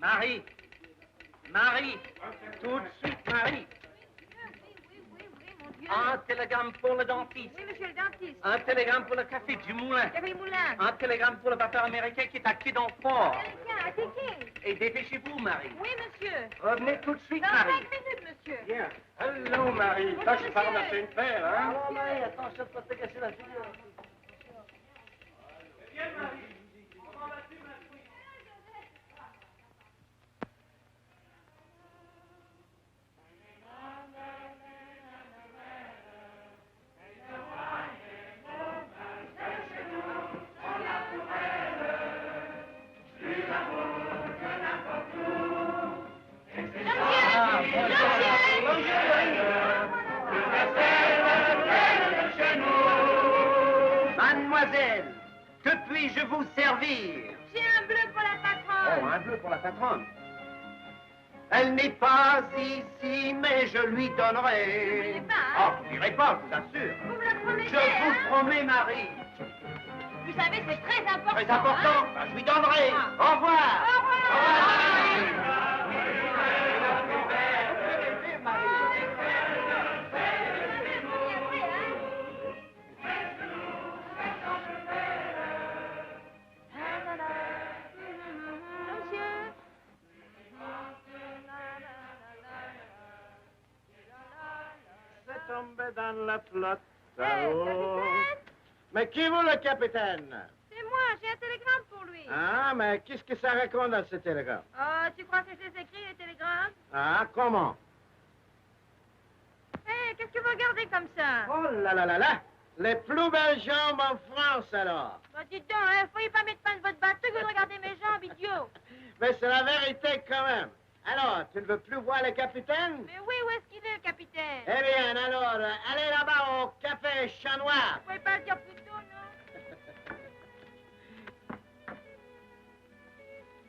Marie! Marie! Tout de suite, Marie! Oui, mon Dieu. Un télégramme pour le dentiste. Oui, monsieur le dentiste. Un télégramme pour le café du moulin. Café Moulin. Un télégramme pour le vapeur américain qui est à quai d'Enfort. Américain, à Pékin. Et dépêchez-vous, Marie. Oui, monsieur. Revenez tout de suite, Dans Marie. 5 minutes, monsieur. Bien. Allô, Marie. Bonjour, Tâche par monsieur. ramasser une paire, hein? Oh, Marie, attention de pas te casser la figure. Mademoiselle, que puis-je vous servir? J'ai un bleu pour la patronne. Oh, un bleu pour la patronne. Elle n'est pas ici, mais je lui donnerai. N'oubliez pas, hein? Oh, vous n'irez pas, je vous assure. Vous me le promettez, Je vous hein? promets, Marie. Vous savez, c'est très important. Très important. Hein? Ben, je lui donnerai. Ah. Au revoir. Au revoir. C'est tombé dans la flotte. Capitaine! Mais qui vous, le capitaine? C'est moi, j'ai un télégramme pour lui. Ah, mais qu'est-ce que ça raconte dans ce télégramme? Oh, tu crois que je les écris, les télégrammes? Ah, comment? Hé, qu'est-ce que vous regardez comme ça? Oh là là là là! Les plus belles jambes en France, alors! Bah, dites donc, hein, faut pas mettre fin de votre bateau que vous regardez mes jambes, idiot. Mais c'est la vérité, quand même. Alors, tu ne veux plus voir le capitaine? Mais oui, où est-ce qu'il est, le capitaine? Eh bien, alors, allez là-bas au café Chat Noir. Vous pouvez pas le dire plus tôt, non?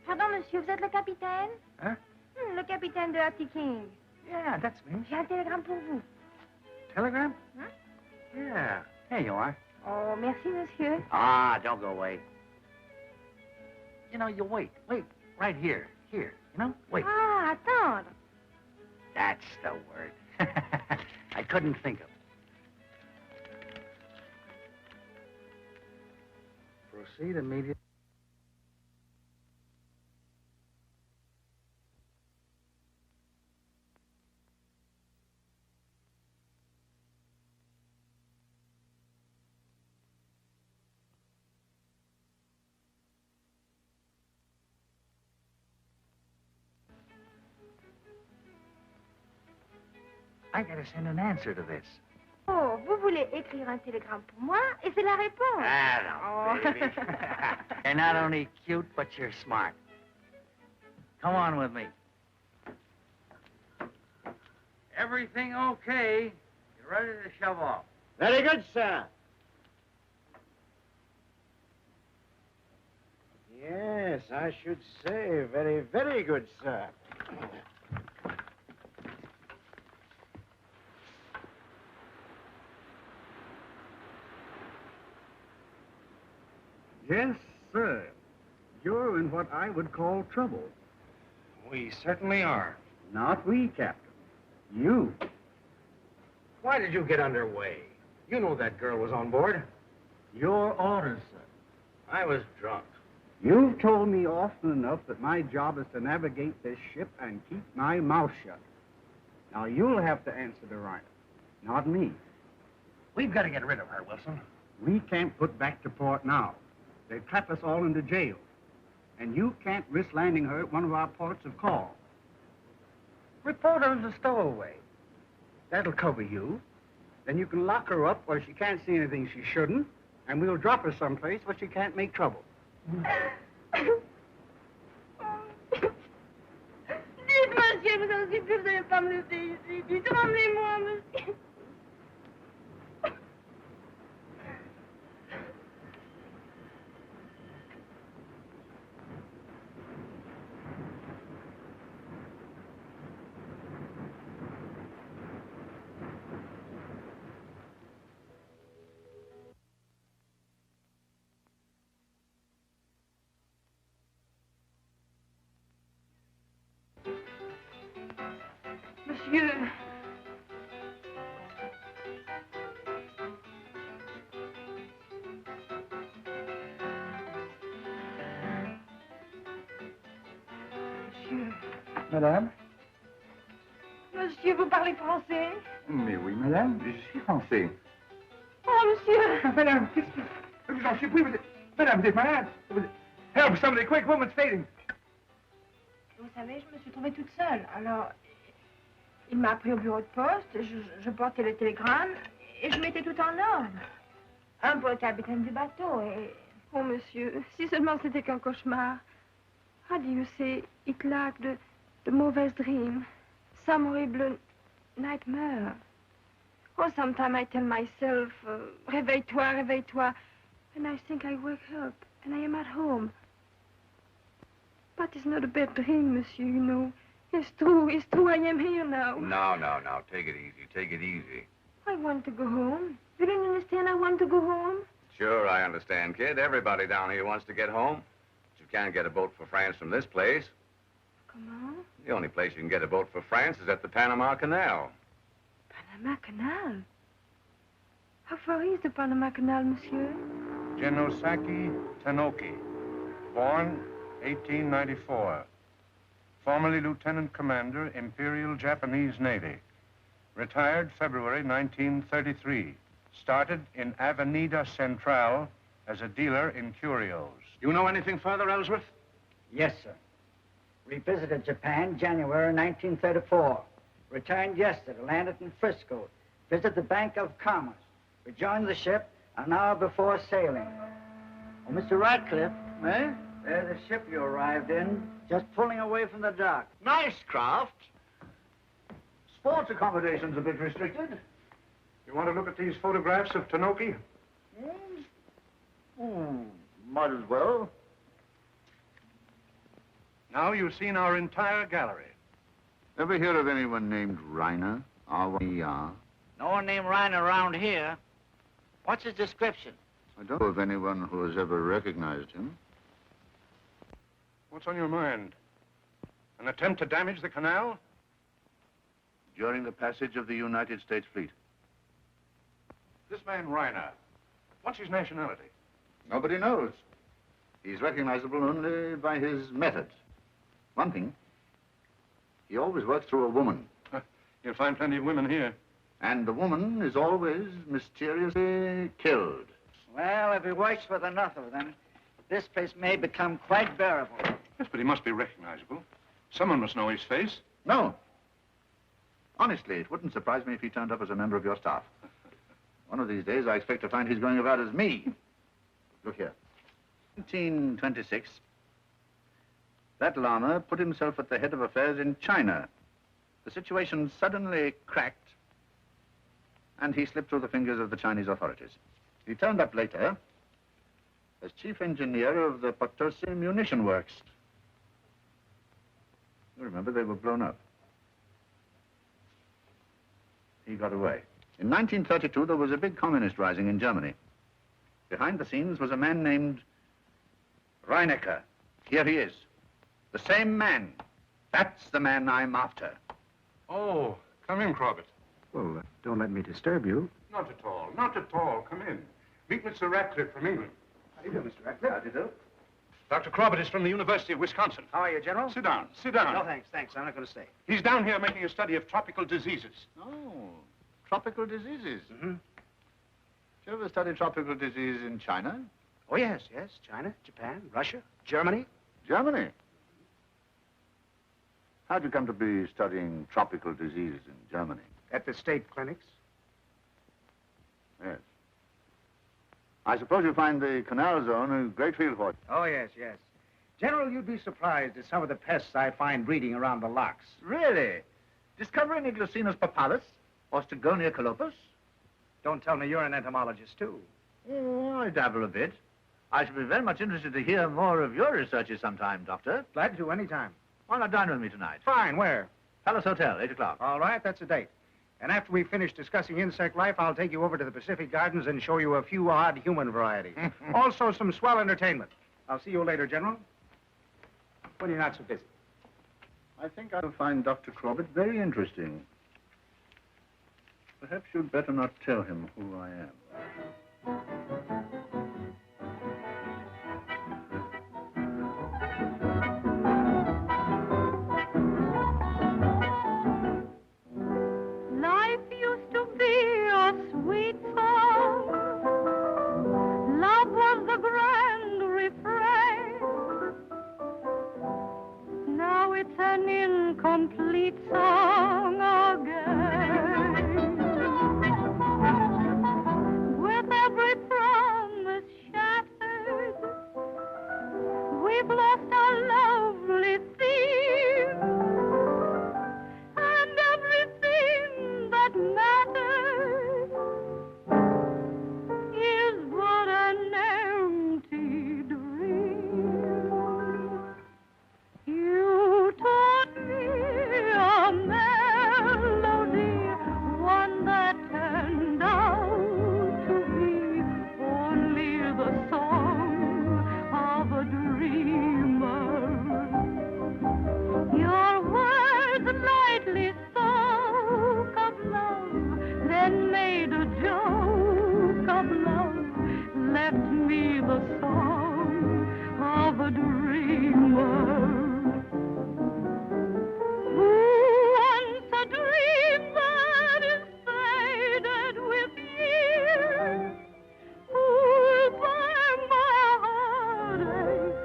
Pardon, monsieur, vous êtes le capitaine? Huh? Le capitaine de Hattie King. Yeah, that's me. J'ai un télégramme pour vous. Telegram? Huh? Yeah. Here you are. Oh, merci, monsieur. Ah, don't go away. You know, you wait. Wait. Right here. Here. You know? Wait. Ah, attendre. That's the word. I couldn't think of it. Proceed immediately. I gotta send an answer to this. Oh, vous voulez écrire un télégramme pour moi et c'est la réponse. Ah, no, Oh. baby. You're not only cute, but you're smart. Come on with me. Everything okay? You're ready to shove off. Very good, sir. Yes, I should say very, very good, sir. Yes, sir. You're in what I would call trouble. We certainly are. Not we, Captain. You. Why did you get underway? You know that girl was on board. Your orders, sir. I was drunk. You've told me often enough that my job is to navigate this ship and keep my mouth shut. Now, you'll have to answer to Reiner, not me. We've got to get rid of her, Wilson. We can't put back to port now. They'd trap us all into jail. And you can't risk landing her at one of our ports of call. Report her as a stowaway. That'll cover you. Then you can lock her up where she can't see anything she shouldn't, and we'll drop her someplace where she can't make trouble. Dites, monsieur, vous en supplie, vous n'allez pas me laisser ici. Dites, emmenez-moi, monsieur. Monsieur. Monsieur. Madame? Monsieur, vous parlez français? Mais oui, madame, je suis français. Oh, monsieur. Madame, qu'est-ce que... Je vous en supplie, Madame, vous êtes malade. Help, somebody, quick, woman's fading. Vous savez, je me suis trouvée toute seule. Alors, il m'a pris au bureau de poste, je portais le télégramme et je mettais tout en ordre. Un pour le capitaine du bateau et... Oh, monsieur, si seulement c'était qu'un cauchemar. How do you say it like the mauvais dream? Some horrible nightmare. Oh, sometimes I tell myself, réveille-toi, réveille-toi. And I think I wake up and I am at home. But it's not a bad dream, monsieur, you know. It's true, I am here now. No, take it easy, take it easy. I want to go home. You don't understand, I want to go home. Sure, I understand, kid. Everybody down here wants to get home. But you can't get a boat for France from this place. Come on. The only place you can get a boat for France is at the Panama Canal. Panama Canal? How far is the Panama Canal, monsieur? Genosaki Tanoki, born 1894. Formerly Lieutenant Commander, Imperial Japanese Navy. Retired February 1933. Started in Avenida Central as a dealer in curios. You know anything further, Ellsworth? Yes, sir. We visited Japan January 1934. Returned yesterday, landed in Frisco. Visited the Bank of Commerce. We joined the ship an hour before sailing. Oh, Mr. Radcliffe. Eh? There's the ship you arrived in, just pulling away from the dock. Nice craft. Sports accommodation's a bit restricted. You want to look at these photographs of Tanoki? Might as well. Now you've seen our entire gallery. Ever hear of anyone named Reiner? R-Y-E-R? No one named Ryan around here. What's his description? I don't know of anyone who has ever recognized him. What's on your mind? An attempt to damage the canal? During the passage of the United States fleet. This man, Reiner, what's his nationality? Nobody knows. He's recognizable only by his methods. One thing, he always works through a woman. You'll find plenty of women here. And the woman is always mysteriously killed. Well, if he works with enough of them, this place may become quite bearable. Yes, but he must be recognizable. Someone must know his face. No. Honestly, it wouldn't surprise me if he turned up as a member of your staff. One of these days, I expect to find he's going about as me. Look here. 1926, that llama put himself at the head of affairs in China. The situation suddenly cracked, and he slipped through the fingers of the Chinese authorities. He turned up later as chief engineer of the Potosi munition works. You remember, they were blown up. He got away. In 1932, there was a big communist rising in Germany. Behind the scenes was a man named Reinecker. Here he is. The same man. That's the man I'm after. Oh, come in, Crockett. Well, don't let me disturb you. Not at all, not at all. Come in. Meet Mr. Ratcliffe from England. How do you do, Mr. Ratcliffe? How do you do? Dr. Corbett is from the University of Wisconsin. How are you, General? Sit down. Sit down. No, thanks. I'm not going to stay. He's down here making a study of tropical diseases. Oh, tropical diseases. Mm-hmm. Did you ever study tropical disease in China? Oh, yes. China, Japan, Russia, Germany. Germany? How'd you come to be studying tropical diseases in Germany? At the state clinics. Yes. I suppose you find the canal zone a great field for it. Oh, yes. General, you'd be surprised at some of the pests I find breeding around the locks. Really? Discovering Iglocinus papalis? Ostegonia colopus? Don't tell me you're an entomologist, too. Oh, I dabble a bit. I should be very much interested to hear more of your researches sometime, Doctor. Glad to, anytime. Why not dine with me tonight? Fine, where? Palace Hotel, 8 o'clock. All right, that's a date. And after we finish discussing insect life, I'll take you over to the Pacific Gardens and show you a few odd human varieties. Also, some swell entertainment. I'll see you later, General. When you're not so busy. I think I'll find Dr. Corbett very interesting. Perhaps you'd better not tell him who I am. Life used to be a sweet song. Love was the grand refrain. Now it's an incomplete song again. With every promise shattered, we've lost our lovely theme. And everything that matters is but an empty dream. You taught me a melody, one that turned out to be only the song of a dreamer. Your words lightly spoke of love, then made a joke of love, left me the song of a dreamer. Once a dream that is faded with years, fooled by my heartache,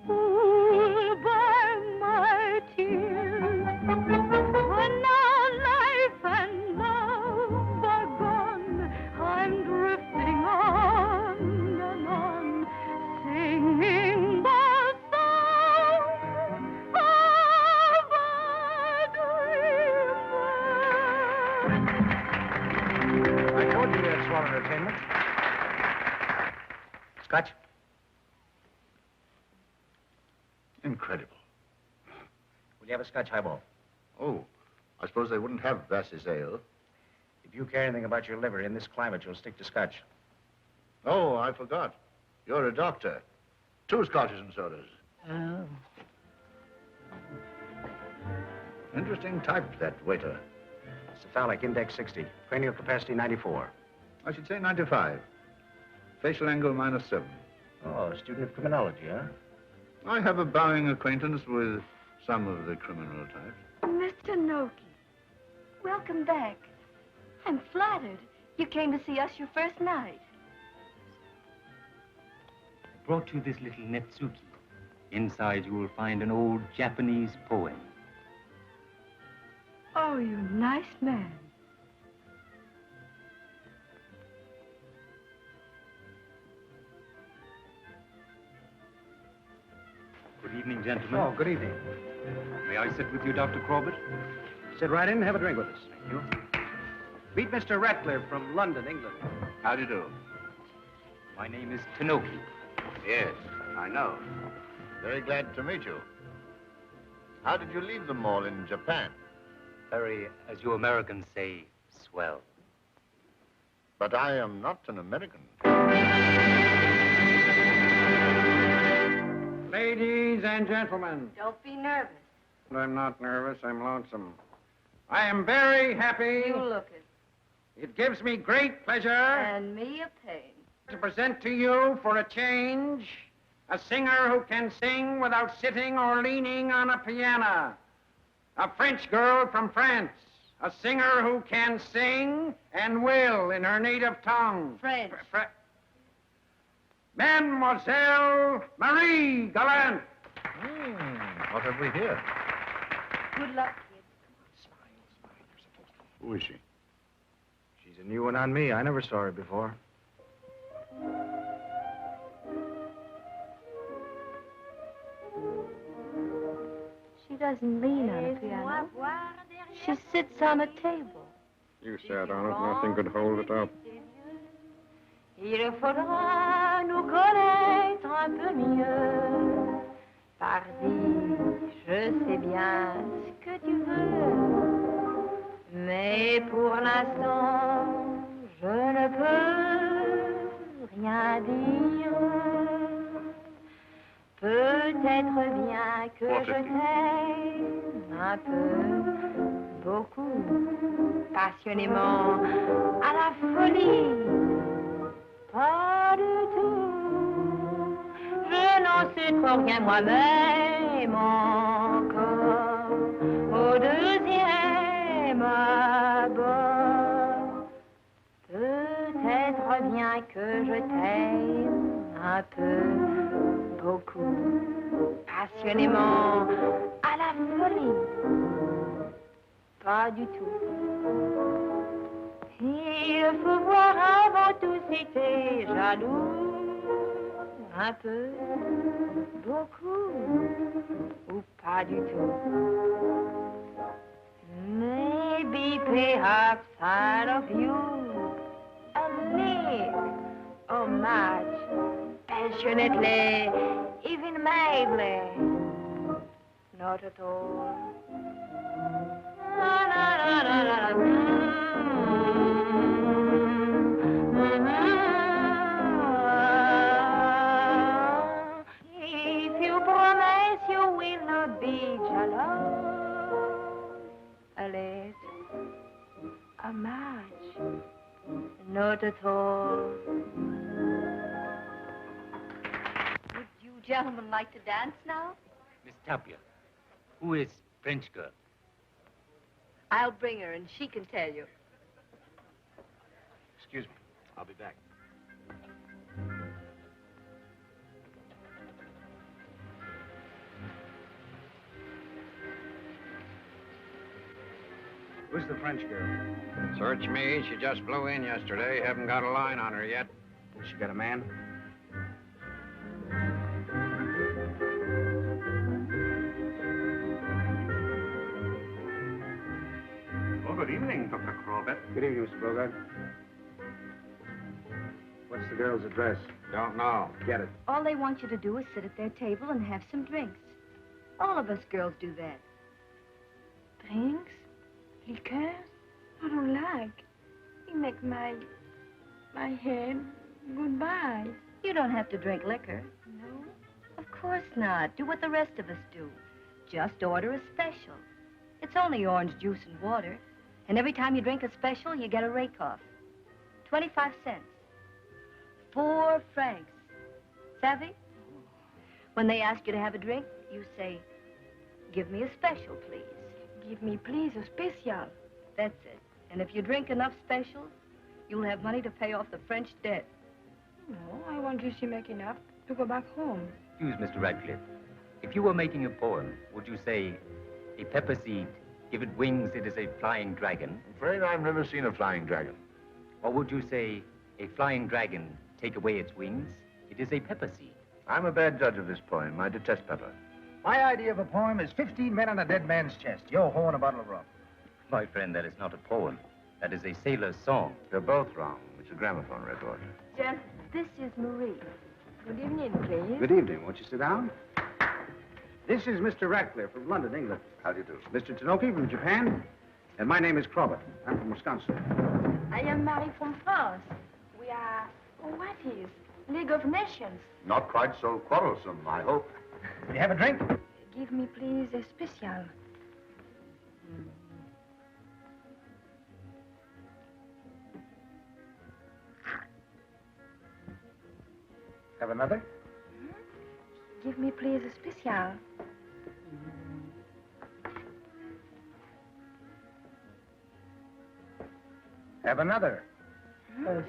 fooled by my tears. When now life and love are gone, I'm drifting on and on, singing the song of a dreamer. I told you we had swell entertainment. Scotch? Incredible. Will you have a Scotch highball? Oh, I suppose they wouldn't have Vass's ale. If you care anything about your liver, in this climate, you'll stick to Scotch. Oh, I forgot. You're a doctor. 2 Scotches and sodas. Interesting type, that waiter. Cephalic, index 60. Cranial capacity 94. I should say 95. Facial angle -7. Oh, a student of criminology, huh? I have a bowing acquaintance with some of the criminal types. Mr. Noki, welcome back. I'm flattered. You came to see us your first night. I brought you this little Netsuki. Inside you will find an old Japanese poem. Oh, you nice man. Good evening, gentlemen. Oh, good evening. May I sit with you, Dr. Corbett? Sit right in and have a drink with us. Thank you. Meet Mr. Ratcliffe from London, England. How do you do? My name is Tanoki. Yes, I know. Very glad to meet you. How did you leave them all in Japan? Very, as you Americans say, swell. But I am not an American. Ladies and gentlemen, Don't be nervous. I'm not nervous, I'm lonesome. I am very happy. You look it. It gives me great pleasure And me a pain. to present to you for a change A singer who can sing without sitting or leaning on a piano. A French girl from France. A singer who can sing and will in her native tongue. French. Mademoiselle Marie Galante. What have we here? Good luck, kid. Who is she? She's a new one on me. I never saw her before. She doesn't lean on a piano. She sits on a table. You sat on it. Nothing could hold it up. Il faudra nous connaître un peu mieux. Pardi, je sais bien ce que tu veux. Mais pour l'instant, je ne peux rien dire. Peut-être bien que je t'aime un peu, beaucoup, passionnément, à la folie. Pas du tout. Je n'en sais trop rien moi-même encore. Au deuxième abord, peut-être bien que je t'aime un peu, beaucoup, passionnément, à la folie. Pas du tout. Il faut voir avant tout si t'es jaloux, un peu, beaucoup, ou pas du tout. Maybe, perhaps I love you, a little, or much, passionately, even madly, not at all. La, la, la, la, la, la. If you promise you will not be jealous, a little, a much, not at all. Would you gentlemen like to dance now? Miss Tapia, who is French girl? I'll bring her and she can tell you. Excuse me. I'll be back. Who's the French girl? Search me. She just flew in yesterday. Haven't got a line on her yet. She got a man? Oh, good evening, Dr. Corbett. Good evening, Mr. Bogart. What's the girl's address? Don't know. Get it. All they want you to do is sit at their table and have some drinks. All of us girls do that. Drinks? Liqueur? I don't like. You make my head goodbye. You don't have to drink liquor. No? Of course not. Do what the rest of us do. Just order a special. It's only orange juice and water. And every time you drink a special, you get a rake-off. 25 cents. 4 francs. Savvy? When they ask you to have a drink, you say, "Give me a special, please." Give me, please, a special. That's it. And if you drink enough specials, you'll have money to pay off the French debt. No, I want just to make enough to go back home. Excuse Mr. Radcliffe. If you were making a poem, would you say, a pepper seed, give it wings, it is a flying dragon? I'm afraid I've never seen a flying dragon. Or would you say, a flying dragon, take away its wings, it is a pepper seed? I'm a bad judge of this poem. I detest pepper. My idea of a poem is 15 men on a dead man's chest. Yo-ho and a bottle of rum. My friend, that is not a poem. That is a sailor's song. They're both wrong. It's a gramophone record. Jen, this is Marie. Good evening, please. Good evening. Won't you sit down? This is Mr. Radcliffe from London, England. How do you do? Mr. Tanoki from Japan. And my name is Corbett. I'm from Wisconsin. I am Marie from France. We are, what is, League of Nations. Not quite so quarrelsome, I hope. You have a drink? Give me, please, a special. Have another? Give me, please, a special. Have another. If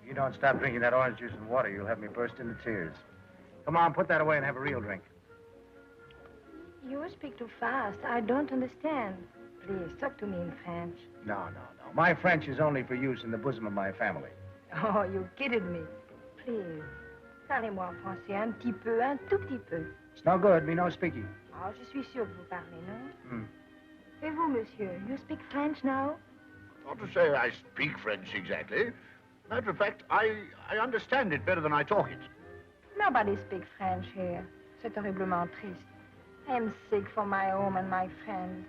you don't stop drinking that orange juice and water, you'll have me burst into tears. Come on, put that away and have a real drink. You speak too fast. I don't understand. Please, talk to me in French. No. My French is only for use in the bosom of my family. Oh, you kidding me. Please, parlez-moi en français un petit peu, un tout petit peu. It's no good, me no speaking. Oh, je suis sûre que vous parlez, non? Hmm. Et vous, monsieur, you speak French now? Not to say I speak French exactly. Matter of fact, I understand it better than I talk it. Nobody speaks French here. C'est horriblement triste. I am sick for my home and my friends.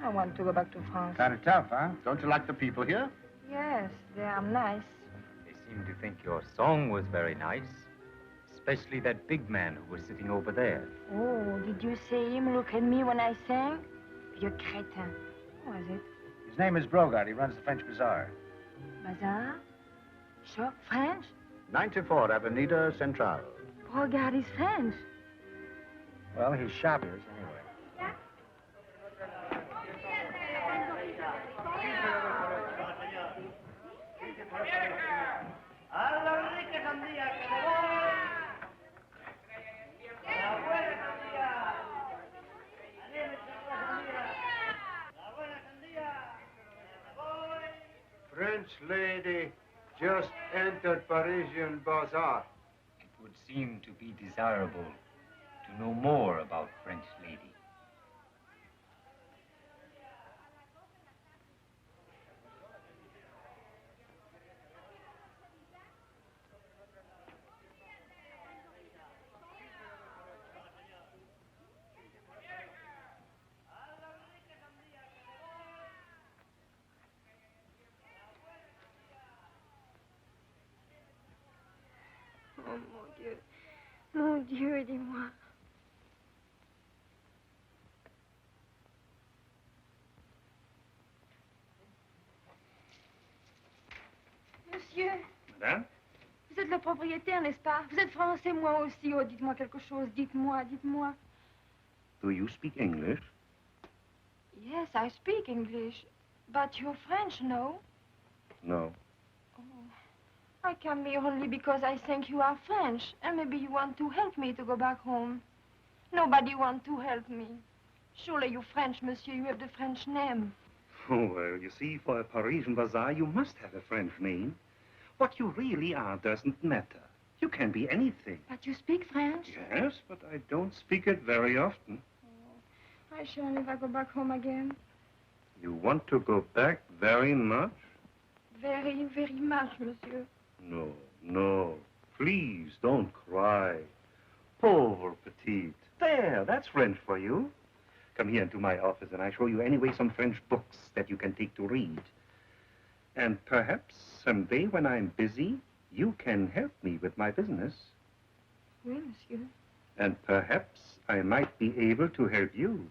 I want to go back to France. Kind of tough, huh? Don't you like the people here? Yes, they are nice. They seem to think your song was very nice. Especially that big man who was sitting over there. Oh, did you see him look at me when I sang? Vieux crétin. Who was it? His name is Brogard. He runs the French Bazaar. Bazaar? Sure, French? 94 Avenida Central. Brogard is French. Well, his shop is, anyway. French lady just entered Parisian bazaar. It would seem to be desirable to know more about French lady. Oh, mon Dieu. Mon Dieu, aidez-moi. Monsieur, Madame? vous êtes le propriétaire, n'est-ce pas? Vous êtes français, moi aussi. Oh, dites-moi quelque chose. Dites-moi. Do you speak English? Yes, I speak English. But you're French, no? No. I came here only because I think you are French, and maybe you want to help me to go back home. Nobody wants to help me. Surely you're French, monsieur. You have the French name. Oh, well, you see, for a Parisian bazaar, you must have a French name. What you really are doesn't matter. You can be anything. But you speak French? Yes, but I don't speak it very often. Oh, I shall never go back home again. You want to go back very much? Very, very much, monsieur. No. Please, don't cry. Pauvre petite. There, that's French for you. Come here into my office, and I show you anyway some French books that you can take to read. And perhaps someday when I'm busy, you can help me with my business. Oui, monsieur. And perhaps I might be able to help you.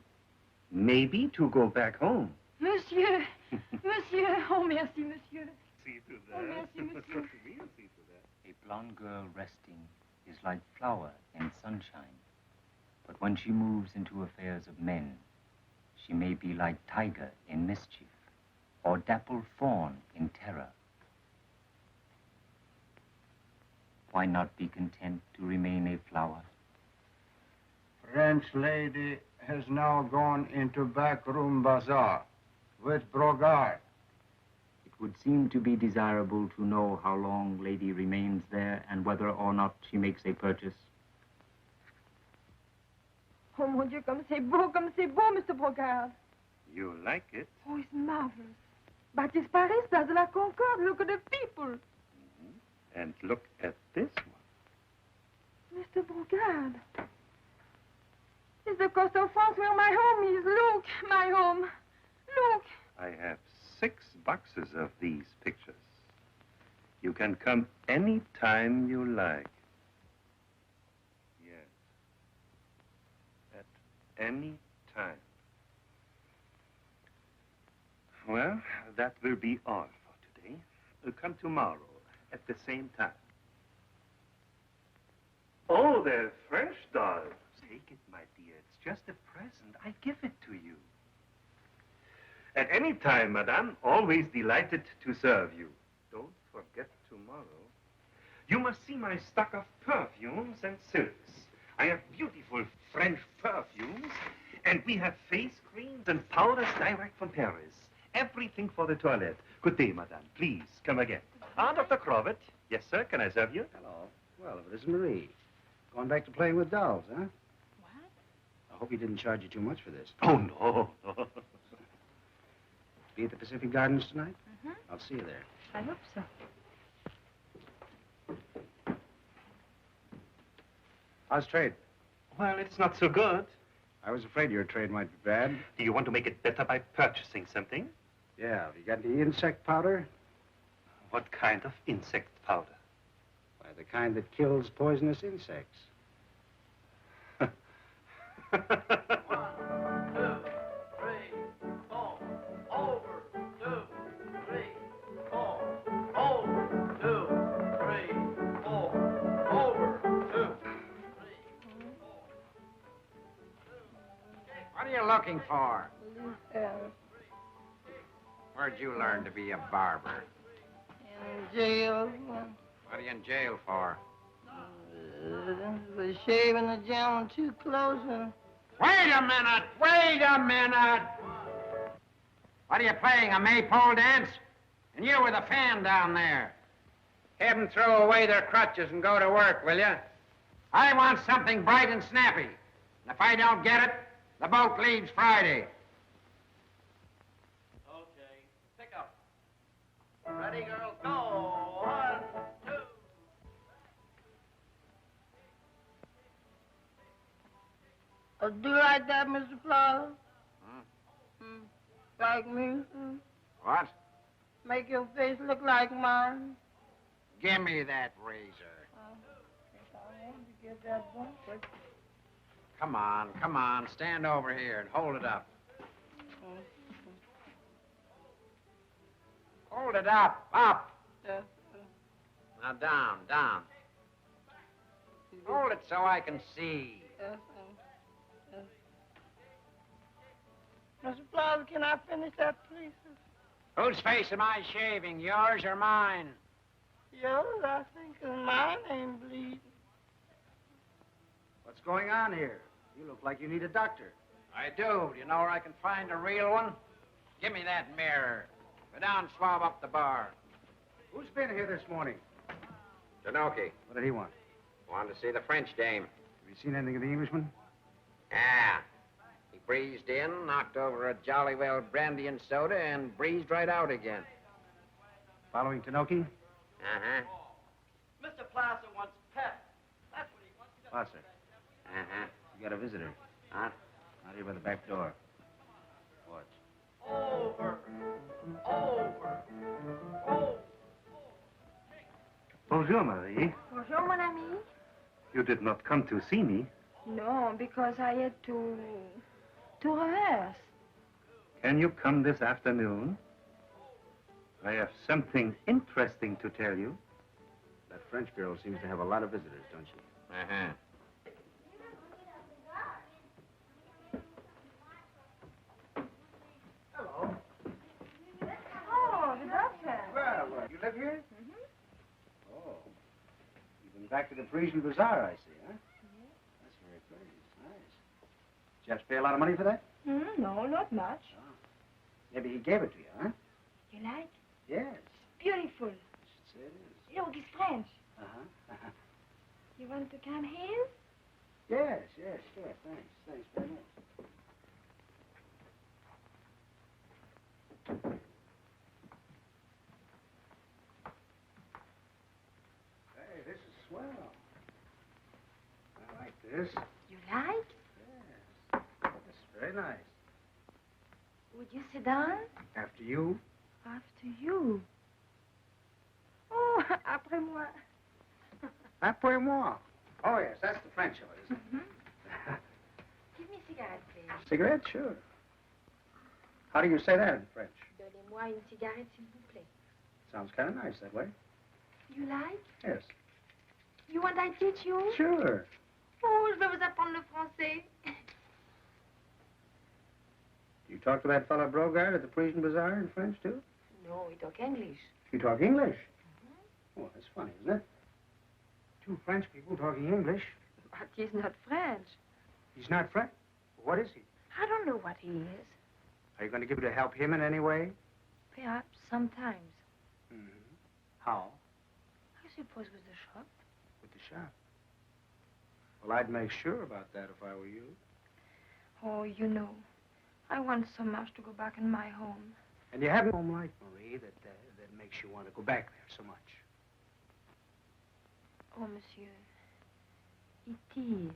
Maybe to go back home. Monsieur! Monsieur! Oh, merci, monsieur. See to that. Oh, merci, monsieur. A blonde girl resting is like flower in sunshine. But when she moves into affairs of men, she may be like tiger in mischief, or dappled fawn in terror. Why not be content to remain a flower? French lady has now gone into backroom bazaar with Brogard. It would seem to be desirable to know how long lady remains there and whether or not she makes a purchase. Oh, mon Dieu, comme c'est beau, Mr. Brogard. You like it? Oh, it's marvelous. Baptiste Paris, Place de la Concorde. Look at the people. Mm-hmm. And look at this one. Mr. Brogard. It's the coast of France where my home is. Look, my home. Look. I have 6 boxes of these pictures. You can come any time you like. Yes. At any time. Well, that will be all for today. Come tomorrow at the same time. Oh, they're fresh dolls. Take it, my dear. It's just a present. I give it to you. At any time, madame, always delighted to serve you. Don't forget tomorrow. You must see my stock of perfumes and silks. I have beautiful French perfumes, and we have face creams and powders direct from Paris. Everything for the toilette. Good day, madame. Please, come again. Ah, Dr. Crowett. Yes, sir. Can I serve you? Hello. Well, if it isn't Marie. Going back to playing with dolls, huh? What? I hope he didn't charge you too much for this. Oh, no, no. Be at the Pacific Gardens tonight? Mm-hmm. I'll see you there. I hope so. How's trade? Well, it's not so good. I was afraid your trade might be bad. Do you want to make it better by purchasing something? Yeah, have you got any insect powder? What kind of insect powder? Why, the kind that kills poisonous insects. What are you looking for? Where'd you learn to be a barber? In jail. What are you in jail for? For shaving the gentleman too close. Wait a minute! Wait a minute! What are you playing, a maypole dance? And you with a fan down there. Have them throw away their crutches and go to work, will you? I want something bright and snappy. And if I don't get it, the boat leaves Friday. Okay, pick up. Ready, girls, go. 1, 2. Oh, do you like that, Mr. Flowers? Like me? What? Make your face look like mine? Give me that razor. If I want to get that one, but... Come on, stand over here and hold it up. Hold it up. Now down. Hold it so I can see. Mr. Flowers, can I finish that, please? Whose face am I shaving, yours or mine? Yours, I think, 'cause mine ain't bleeding. What's going on here? You look like you need a doctor. I do. Do you know where I can find a real one? Give me that mirror. Go down and swab up the bar. Who's been here this morning? Janoki. What did he want? Wanted to see the French dame. Have you seen anything of the Englishman? Ah. He breezed in, knocked over a jolly well brandy and soda, and breezed right out again. Following Tanoki? Uh-huh. Mr. Placer wants pep. That's what he wants. Placer. Uh-huh. You got a visitor. Huh? Out here by the back door. Watch. Over. Bonjour, Marie. Bonjour, mon ami. You did not come to see me. No, because I had to rehearse. Can you come this afternoon? I have something interesting to tell you. That French girl seems to have a lot of visitors, don't she? Uh-huh. Hello. Oh, the doctor. Well, you live here? Mm-hmm. Oh. You've been back to the Parisian Bazaar, I see, huh? That's very pretty. It's nice. Did you have to pay a lot of money for that? No, not much. Oh. Maybe he gave it to you, huh? You like? Yes. Beautiful. Say it is. Look, it's French. Uh-huh. You want to come here? Yes, sure. Thanks very much. Hey, this is swell. I like this. You like? Yes. That's very nice. Would you sit down? After you? After you. Oh, après moi. Après moi. Oh, yes, that's the French of it, isn't it? Give me a cigarette, please. Cigarette? Sure. How do you say that in French? Donnez moi une cigarette, s'il vous plaît. Sounds kind of nice that way. You like? Yes. You want I teach you? Sure. Oh, je vais vous apprendre le français. You talk to that fellow Brogard at the Parisian Bazaar in French, too? No, we talk English. You talk English? Oh, that's funny, isn't it? Two French people talking English. But he's not French. He's not French? What is he? I don't know what he is. Are you going to give it to help him in any way? Perhaps sometimes. How? I suppose with the shop. With the shop? Well, I'd make sure about that if I were you. Oh, you know, I want so much to go back in my home. And you have a home like Marie that makes you want to go back there so much. Oh, monsieur, it is.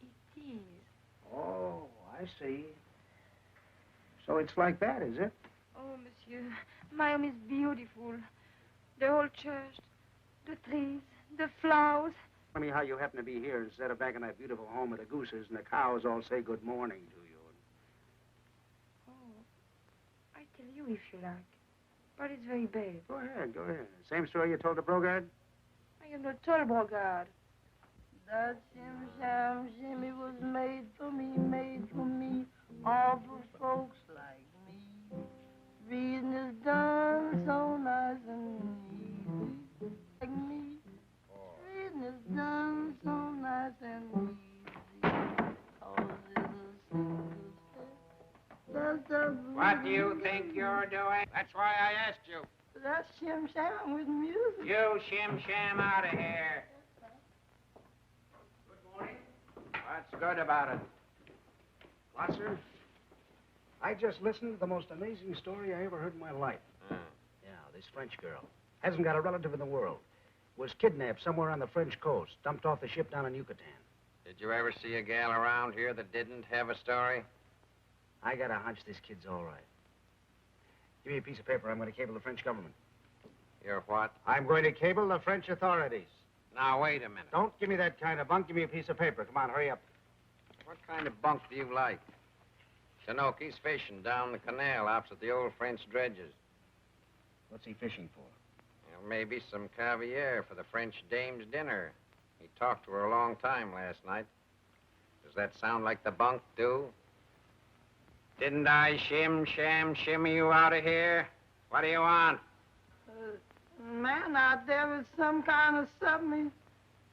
It is. Oh, I see. So it's like that, is it? Oh, monsieur, my home is beautiful. The whole church, the trees, the flowers. Tell me how you happen to be here instead of back in that beautiful home with the gooses and the cows all say good morning to you. Oh, I tell you if you like. But it's very bad. Go ahead, go ahead. Same story you told the Brogard? I am not told, Brogard. That shim shimmy was made for me, all for folks like me. Reading is done so nice and easy, like me. Reading is done so nice and easy, 'cause it's a single step. What do you think you're doing? That's why I asked you. That's shim sham with music. You shim-sham out of here. Good morning. What's good about it? Glasser, I just listened to the most amazing story I ever heard in my life. Yeah, this French girl. Hasn't got a relative in the world. Was kidnapped somewhere on the French coast, dumped off the ship down in Yucatan. Did you ever see a gal around here that didn't have a story? I got a hunch this kid's all right. Give me a piece of paper. I'm going to cable the French government. You're what? I'm going to cable the French authorities. Now, wait a minute. Don't give me that kind of bunk. Give me a piece of paper. Come on, hurry up. What kind of bunk do you like? Tinoki's fishing down the canal opposite the old French dredges. What's he fishing for? Well, maybe some caviar for the French dame's dinner. He talked to her a long time last night. Does that sound like the bunk, too? Didn't I shimmy you out of here? What do you want? Man out there with some kind of something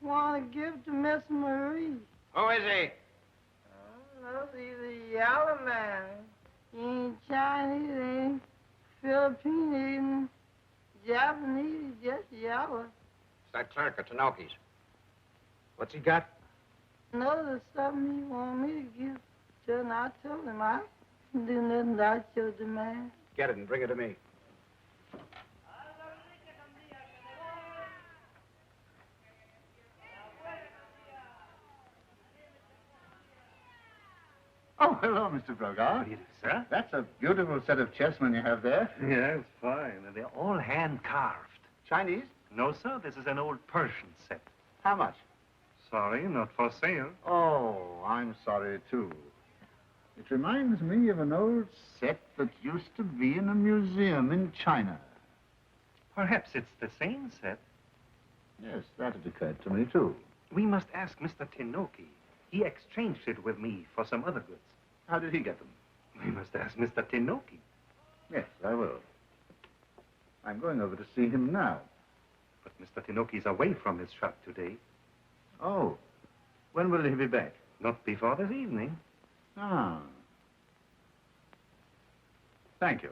he want to give to Miss Marie. Who is he? I don't know, he's a yellow man. He ain't Chinese, he ain't Filipino, he ain't Japanese, he's just yellow. It's that clerk at Tinoki's. What's he got? No, there's something he want me to give to him. I told him I can do nothing without your demand. Get it and bring it to me. Oh, hello, Mr. Brogard. Good evening, sir. That's a beautiful set of chessmen you have there. Yeah, it's fine. And they're all hand-carved. Chinese? No, sir. This is an old Persian set. How much? Sorry, not for sale. Oh, I'm sorry, too. It reminds me of an old set that used to be in a museum in China. Perhaps it's the same set. Yes, that had occurred to me, too. We must ask Mr. Tinoki. He exchanged it with me for some other goods. How did he get them? We must ask Mr. Tinoki. Yes, I will. I'm going over to see him now. But Mr. Tinoki's away from his shop today. Oh, when will he be back? Not before this evening. Ah. Thank you.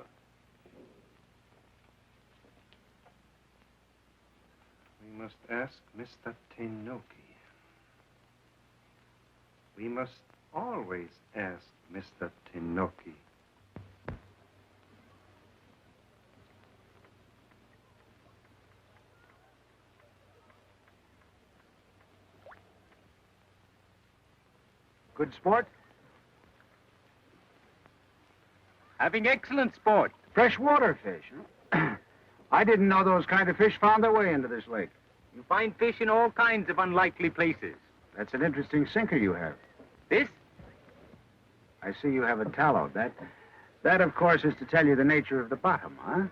We must ask Mr. Tinoki. We must always ask Mr. Tinoki. Good sport? Having excellent sport. Freshwater fish, huh? I didn't know those kind of fish found their way into this lake. You find fish in all kinds of unlikely places. That's an interesting sinker you have. This? I see you have a tallow. That, of course, is to tell you the nature of the bottom, huh?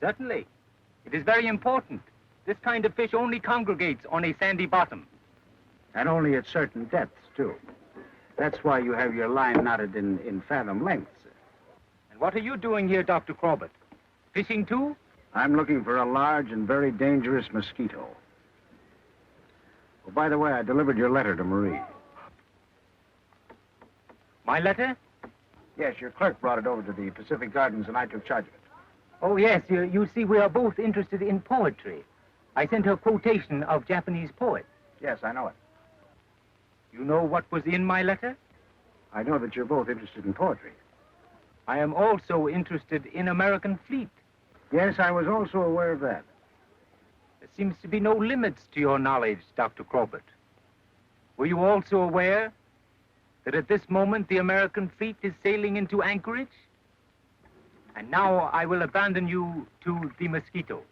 Certainly. It is very important. This kind of fish only congregates on a sandy bottom. And only at certain depths, too. That's why you have your line knotted in fathom lengths. And what are you doing here, Dr. Corbett? Fishing, too? I'm looking for a large and very dangerous mosquito. Oh, by the way, I delivered your letter to Marie. My letter? Yes, your clerk brought it over to the Pacific Gardens, and I took charge of it. Oh, yes. You see, we are both interested in poetry. I sent her a quotation of Japanese poets. Yes, I know it. You know what was in my letter? I know that you're both interested in poetry. I am also interested in American fleet. Yes, I was also aware of that. There seems to be no limits to your knowledge, Dr. Corbett. Were you also aware that at this moment the American fleet is sailing into anchorage? And now I will abandon you to the mosquitoes.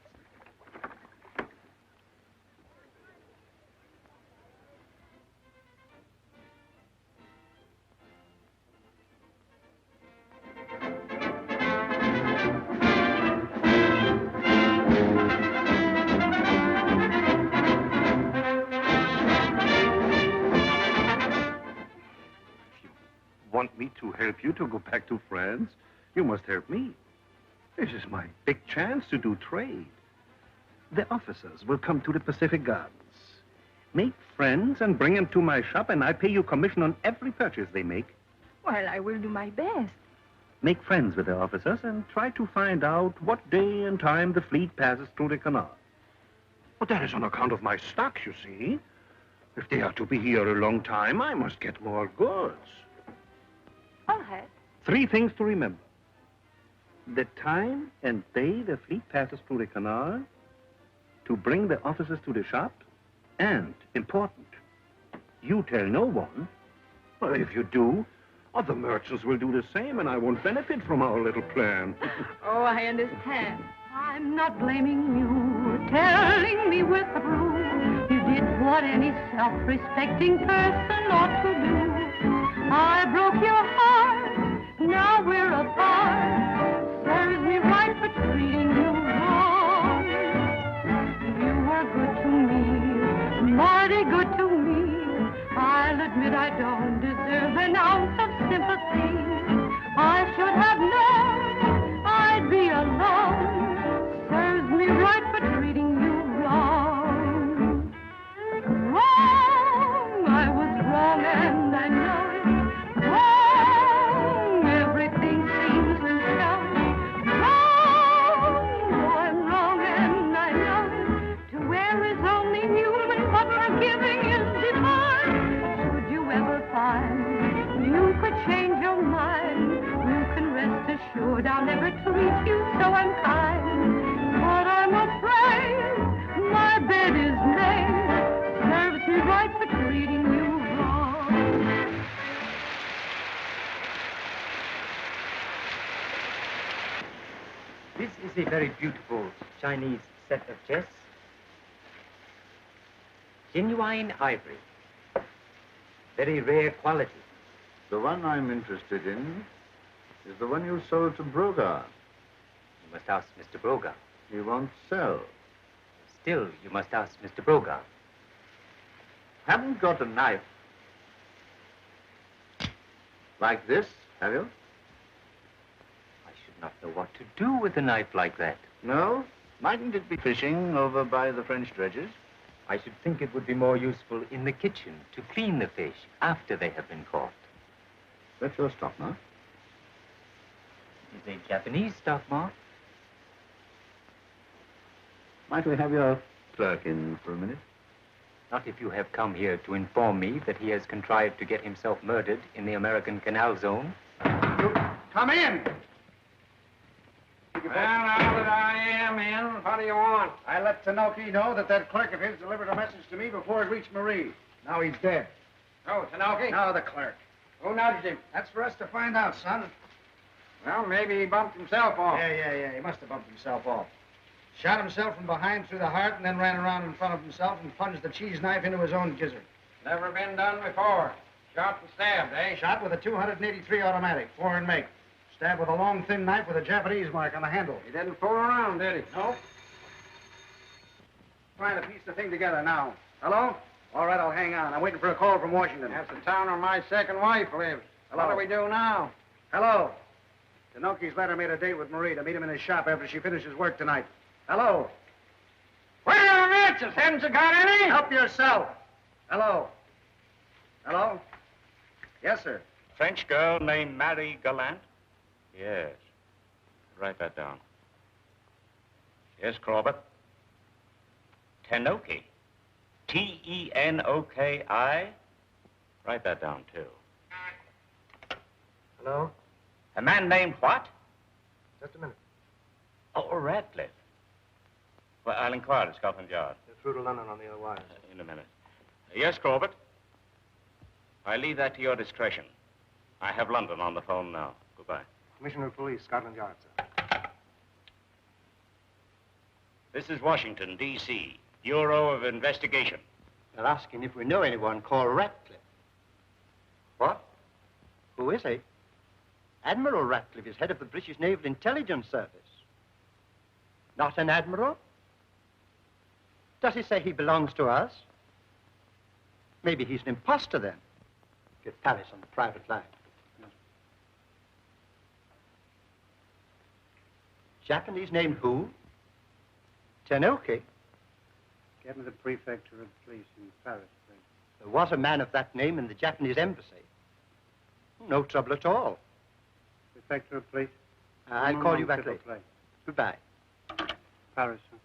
Want me to help you to go back to France? You must help me. This is my big chance to do trade. The officers will come to the Pacific Gardens. Make friends and bring them to my shop, and I pay you commission on every purchase they make. Well, I will do my best. Make friends with the officers and try to find out what day and time the fleet passes through the canal. But that is on account of my stock, you see. If they are to be here a long time, I must get more goods. All right. 3 things to remember. The time and day the fleet passes through the canal, to bring the officers to the shop, and, important, you tell no one. Well, if you do, other merchants will do the same, and I won't benefit from our little plan. Oh, I understand. I'm not blaming you, telling me with a broom. You did what any self-respecting person ought to do. I broke your heart, now we're apart. Serves me right for treating you wrong. You were good to me, mighty good to me. I'll admit I don't deserve an ounce of sympathy. I should have known I'd be alone. Serves me right for treating you wrong. Wrong, I was wrong and I know it. Wrong, everything seems to show it. Wrong, oh, I'm wrong and I know it. To err is only human, but forgiving is divine. Should you ever find you could change your mind, you can rest assured I'll never treat you so unkind. But I'm afraid my bed is made, serves me right for treating you wrong. This is a very beautiful Chinese set of chests. Genuine ivory. Very rare quality. The one I'm interested in is the one you sold to Broga. You must ask Mr. Broga. He won't sell. Still, you must ask Mr. Broga. Haven't got a knife like this, have you? I should not know what to do with a knife like that. No? Mightn't it be fishing over by the French dredges? I should think it would be more useful in the kitchen to clean the fish after they have been caught. That's your stock mark. It is a Japanese stock mark. Might we have your clerk in for a minute? Not if you have come here to inform me that he has contrived to get himself murdered in the American Canal Zone. Come in! Well, now that I am in, what do you want? I let Tanoki know that clerk of his delivered a message to me before it reached Marie. Now he's dead. Oh, Tanoki? No, the clerk. Who nudged him? That's for us to find out, son. Well, maybe he bumped himself off. Yeah. He must have bumped himself off. Shot himself from behind through the heart and then ran around in front of himself and plunged the cheese knife into his own gizzard. Never been done before. Shot and stabbed, eh? Shot with a 283 automatic, 4 in make. Stabbed with a long, thin knife with a Japanese mark on the handle. He didn't fool around, did he? No. Trying to piece the thing together now. Hello? All right, I'll hang on. I'm waiting for a call from Washington. That's the town where my second wife lives. Hello? What do we do now? Hello? Tenoki's letter made a date with Marie to meet him in his shop after she finishes work tonight. Hello? Where are the matches? Haven't you got any? Help yourself. Hello? Hello? Yes, sir. French girl named Marie Galante? Yes. Write that down. Yes, Corbett. Tenoki. Tenoki. Write that down, too. Hello? A man named what? Just a minute. Oh, Radcliffe. Well, I'll inquire at Scotland Yard. They're through to London on the other wires. In a minute. Yes, Corbett? I leave that to your discretion. I have London on the phone now. Goodbye. Commissioner of Police, Scotland Yard, sir. This is Washington, D.C., Bureau of Investigation. They're asking if we know anyone called Ratcliffe. What? Who is he? Admiral Ratcliffe is head of the British Naval Intelligence Service. Not an admiral? Does he say he belongs to us? Maybe he's an imposter then. Get Paris on the private line. Japanese named who? Tenoki? Get me the prefecture of police in Paris, please. There was a man of that name in the Japanese embassy. No trouble at all. Prefecture of police? I'll call you back later. Goodbye. Paris, sir.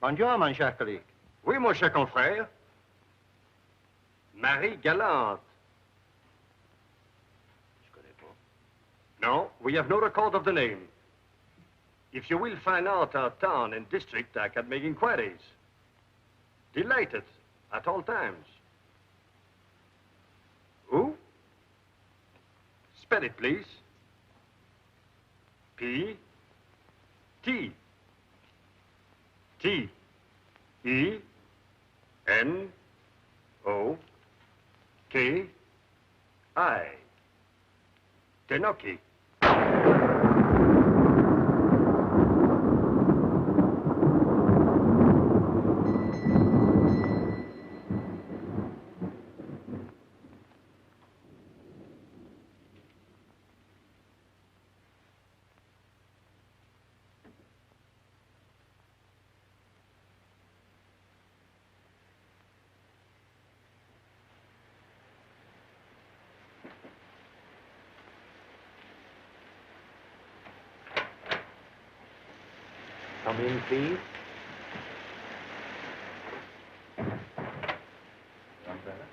Bonjour, mon cher collègue. Oui, mon cher confrère. Marie Galante. No, we have no record of the name. If you will find out our town and district, I can make inquiries. Delighted at all times. Who? Spell it, please. P. T. T. E. N. O. K. I. Tenoki. Come in, please. Umbrella.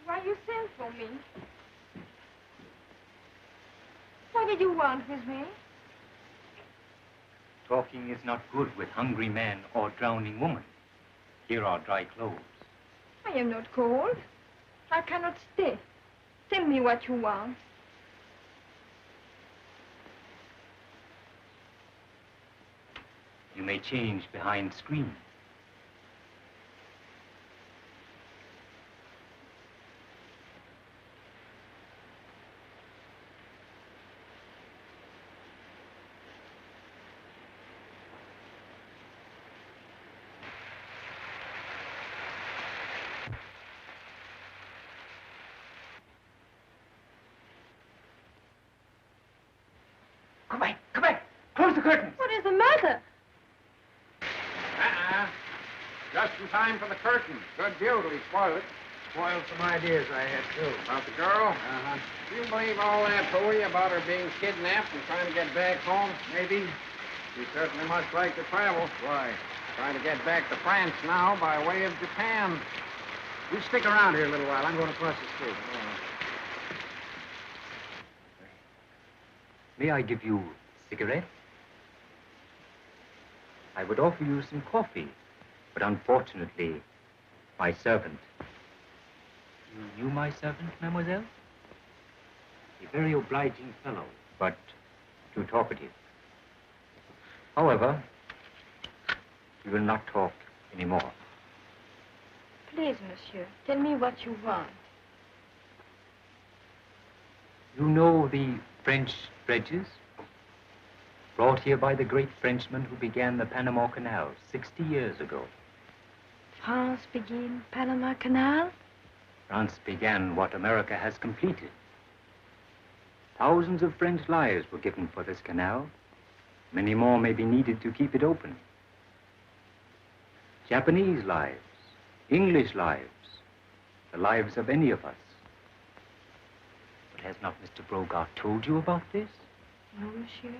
Why you sent for me? What did you want with me? Talking is not good with hungry men or drowning women. Here are dry clothes. I am not cold. I cannot stay. Tell me what you want. You may change behind screens. Come back, come back. Close the curtains. What is the matter? Just in time for the curtain. Good view till he spoiled it. Spoiled some ideas I had, too. About the girl? Uh-huh. Do you believe all that hooey about her being kidnapped and trying to get back home? Maybe. She certainly must like to travel. Why? Trying to get back to France now by way of Japan. You stick around here a little while. I'm going across the street. May I give you cigarettes? I would offer you some coffee, but unfortunately, my servant. You knew my servant, mademoiselle? A very obliging fellow, but too talkative. However, We will not talk anymore. Please, monsieur, tell me what you want. You know the French dredges? Brought here by the great Frenchman who began the Panama Canal 60 years ago. France began Panama Canal? France began what America has completed. Thousands of French lives were given for this canal. Many more may be needed to keep it open. Japanese lives, English lives, the lives of any of us. But has not Mr. Brogard told you about this? No, monsieur.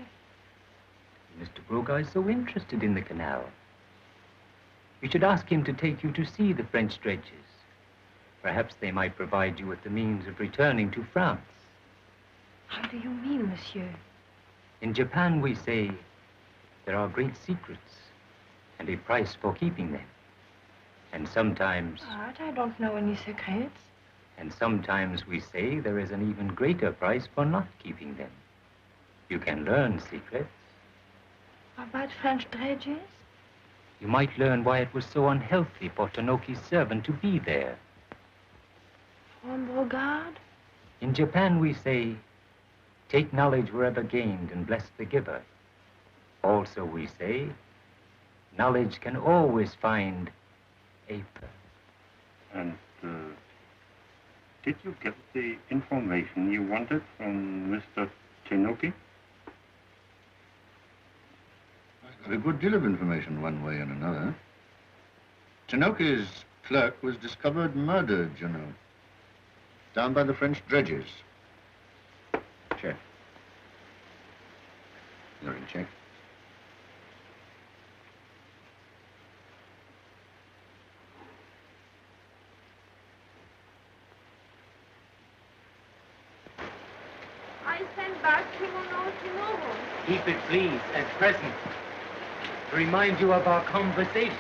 Mr. Brogard is so interested in the canal. You should ask him to take you to see the French dredges. Perhaps they might provide you with the means of returning to France. How do you mean, monsieur? In Japan, we say there are great secrets and a price for keeping them. And sometimes... But I don't know any secrets. And sometimes we say there is an even greater price for not keeping them. You can learn secrets. About French dredges? You might learn why it was so unhealthy for Tanoki's servant to be there. From Brogard? In Japan, we say, take knowledge wherever gained and bless the giver. Also, we say, knowledge can always find a... And, did you get the information you wanted from Mr. Tanoki? I got a good deal of information one way and another. Tanoki's clerk was discovered murdered, you know. Down by the French dredges. Check. You're in check. I send back kimono tomorrow. Keep it, please, at present. To remind you of our conversation.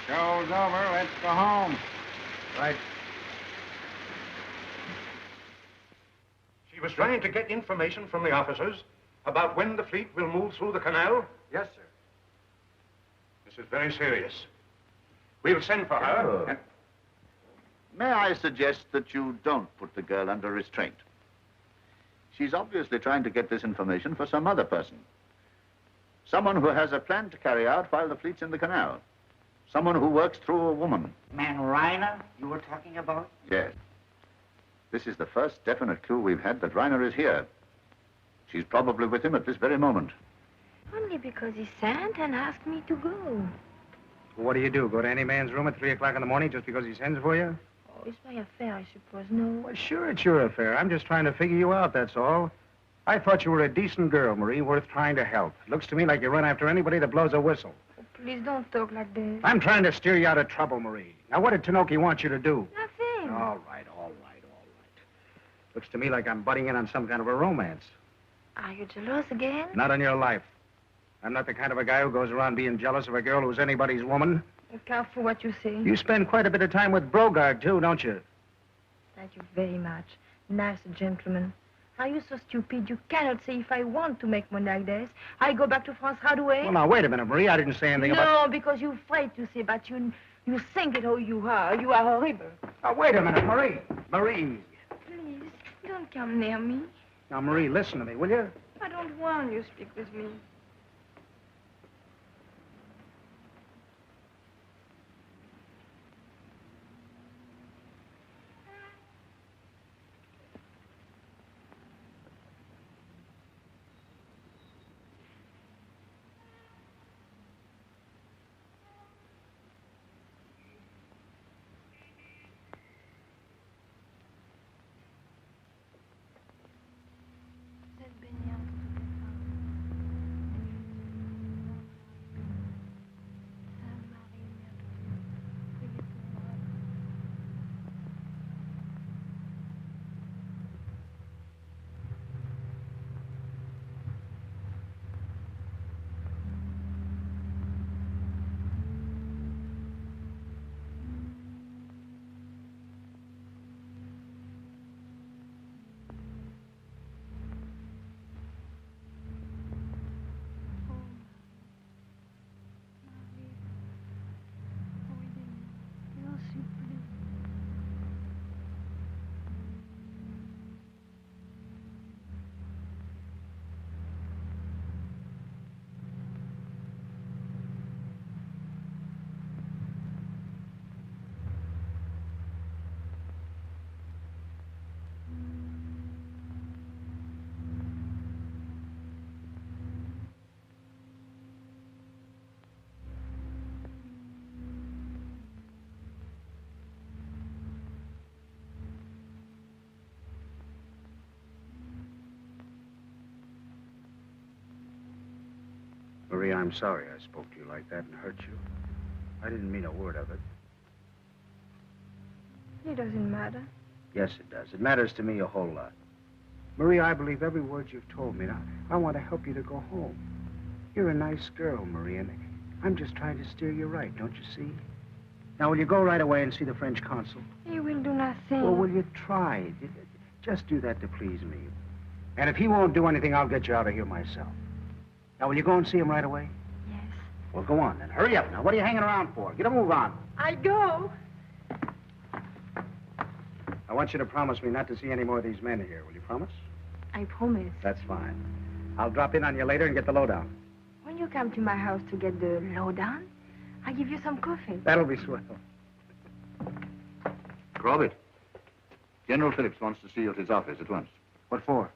Show's over. Let's go home. Right. She was trying to get information from the officers about when the fleet will move through the canal? Yes, sir. This is very serious. We'll send for her. Oh. May I suggest that you don't put the girl under restraint? She's obviously trying to get this information for some other person. Someone who has a plan to carry out while the fleet's in the canal. Someone who works through a woman. Man Reiner, you were talking about? Yes. This is the first definite clue we've had that Reiner is here. She's probably with him at this very moment. Only because he sent and asked me to go. What do? Go to any man's room at 3 o'clock in the morning just because he sends for you? Oh, it's my affair, I suppose, no? Well, sure, it's your affair. I'm just trying to figure you out, that's all. I thought you were a decent girl, Marie, worth trying to help. Looks to me like you run after anybody that blows a whistle. Oh, please don't talk like this. I'm trying to steer you out of trouble, Marie. Now, what did Tanoki want you to do? Nothing. All right. Looks to me like I'm butting in on some kind of a romance. Are you jealous again? Not on your life. I'm not the kind of a guy who goes around being jealous of a girl who's anybody's woman. Look out for what you say. You spend quite a bit of time with Brogard, too, don't you? Thank you very much. Nice gentleman. Are you so stupid you cannot say if I want to make money like this? I go back to France right away? Well, now, wait a minute, Marie. I didn't say anything about... No, because you're afraid to say, but you think it who you are. You are horrible. Now, wait a minute, Marie. Marie. Please, don't come near me. Now, Marie, listen to me, will you? I don't want you to speak with me. Marie, I'm sorry I spoke to you like that and hurt you. I didn't mean a word of it. It doesn't matter. Yes, it does. It matters to me a whole lot. Marie, I believe every word you've told me. Now, I want to help you to go home. You're a nice girl, Marie, and I'm just trying to steer you right, don't you see? Now, will you go right away and see the French consul? He will do nothing. Well, will you try? Just do that to please me. And if he won't do anything, I'll get you out of here myself. Now, will you go and see him right away? Yes. Well, go on then. Hurry up now. What are you hanging around for? Get a move on. I go. I want you to promise me not to see any more of these men here. Will you promise? I promise. That's fine. I'll drop in on you later and get the lowdown. When you come to my house to get the lowdown, I'll give you some coffee. That'll be swell. Robert, General Phillips wants to see you at his office at once. What for?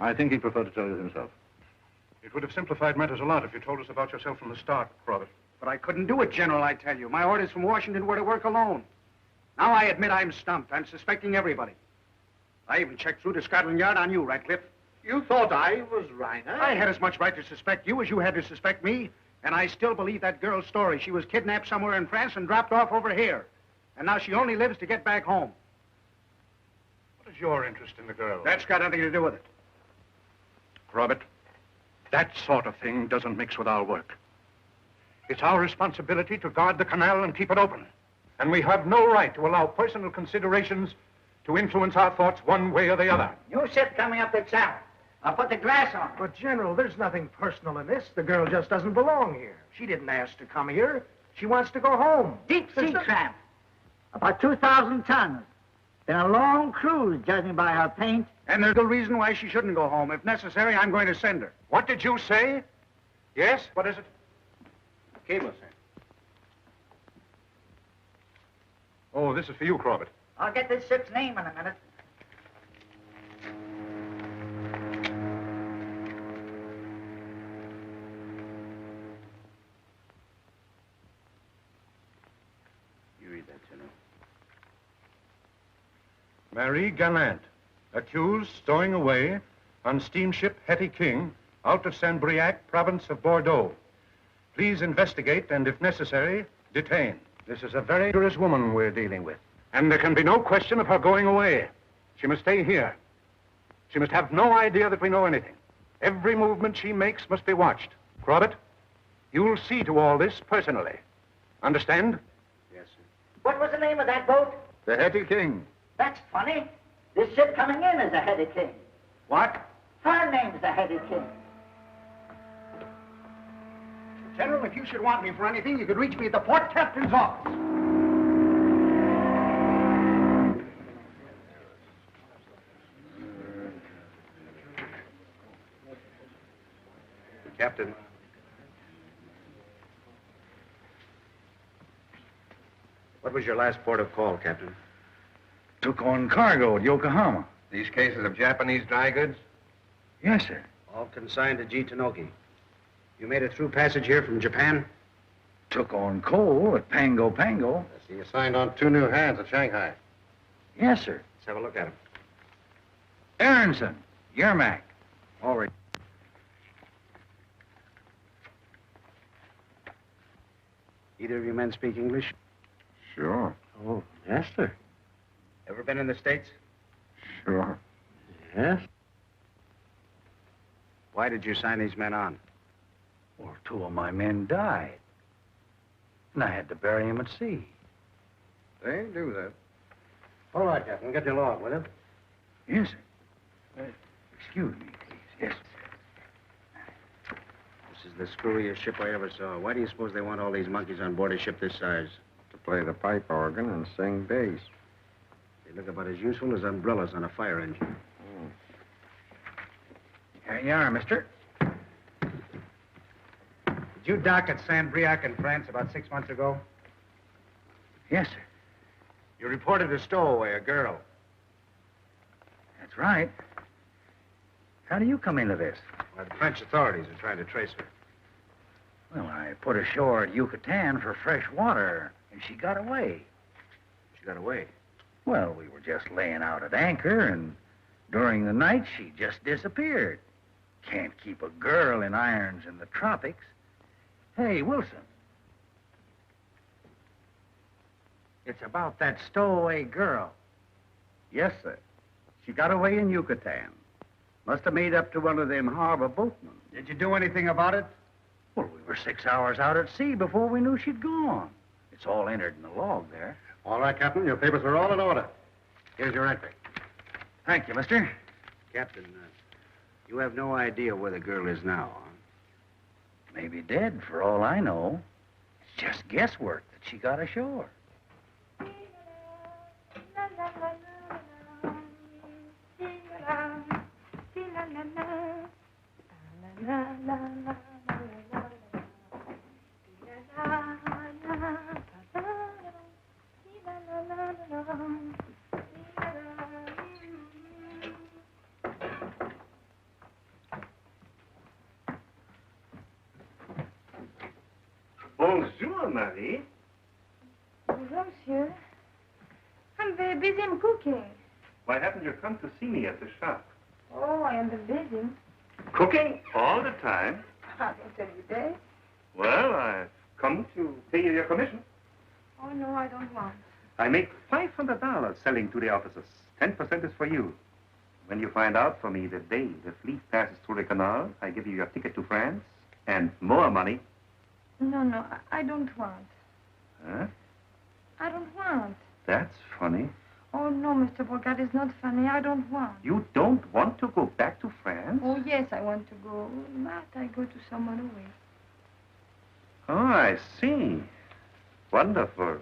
I think he'd prefer to tell you himself. It would have simplified matters a lot if you told us about yourself from the start, Robert. But I couldn't do it, General, I tell you. My orders from Washington were to work alone. Now I admit I'm stumped. I'm suspecting everybody. I even checked through to Scotland Yard on you, Ratcliffe. You thought I was Reiner? I had as much right to suspect you as you had to suspect me. And I still believe that girl's story. She was kidnapped somewhere in France and dropped off over here. And now she only lives to get back home. What is your interest in the girl? That's got nothing to do with it. Robert, that sort of thing doesn't mix with our work. It's our responsibility to guard the canal and keep it open. And we have no right to allow personal considerations to influence our thoughts one way or the other. New ship coming up the channel. I'll put the glass on. But, General, there's nothing personal in this. The girl just doesn't belong here. She didn't ask to come here. She wants to go home. Deep sea tramp. About 2,000 tons. Been a long cruise, judging by her paint. And there's no reason why she shouldn't go home. If necessary, I'm going to send her. What did you say? Yes? What is it? Cable, sir. Oh, this is for you, Corbett. I'll get this ship's name in a minute. You read that, General. Marie Galante, accused stowing away on steamship Hetty King out of Saint-Briac, province of Bordeaux. Please investigate and, if necessary, detain. This is a very dangerous woman we're dealing with. And there can be no question of her going away. She must stay here. She must have no idea that we know anything. Every movement she makes must be watched. Corbett, you'll see to all this personally. Understand? Yes, sir. What was the name of that boat? The Hetty King. That's funny. This ship coming in is a Hetty King. What? Her name's the Hetty King. General, if you should want me for anything, you could reach me at the port captain's office. Captain. What was your last port of call, Captain? Took on cargo at Yokohama. These cases of Japanese dry goods? Yes, sir. All consigned to G. Tanoki. You made a through passage here from Japan? Took on coal at Pango Pango. I see you signed on 2 new hands at Shanghai. Yes, sir. Let's have a look at them. Aronson, Yermak. All right. Either of you men speak English? Sure. Oh, yes, sir. Ever been in the States? Sure. Yes. Why did you sign these men on? Well, 2 of my men died. And I had to bury them at sea. They do that. All right, Captain. Get your log, will you? Yes, sir. Excuse me, please. Yes, sir. This is the screwiest ship I ever saw. Why do you suppose they want all these monkeys on board a ship this size? To play the pipe organ and sing bass. They look about as useful as umbrellas on a fire engine. Here you are, mister. Did you dock at Saint-Briac in France about 6 months ago? Yes, sir. You reported a stowaway, a girl. That's right. How do you come into this? Well, the French authorities are trying to trace her. Well, I put ashore at Yucatan for fresh water, and she got away. She got away? Well, we were just laying out at anchor, and during the night, she just disappeared. Can't keep a girl in irons in the tropics. Hey, Wilson. It's about that stowaway girl. Yes, sir. She got away in Yucatan. Must have made up to one of them harbor boatmen. Did you do anything about it? Well, we were 6 hours out at sea before we knew she'd gone. It's all entered in the log there. All right, Captain. Your papers are all in order. Here's your entry. Thank you, mister. Captain, you have no idea where the girl is now, huh? Maybe dead, for all I know. It's just guesswork that she got ashore. Bonjour, Marie. Bonjour, monsieur. I'm very busy. I'm cooking. Why haven't you come to see me at the shop? Oh, I am very busy. Cooking all the time? I don't tell you that. Well, I've come to pay you your commission. Oh, no, I don't want. I make $500 selling to the officers. 10% is for you. When you find out for me the day the fleet passes through the canal, I give you your ticket to France and more money. No, I don't want. Huh? I don't want. That's funny. Oh, no, Mr. Bogart, it's not funny. I don't want. You don't want to go back to France? Oh, yes, I want to go. But I go to some other way. Oh, I see. Wonderful.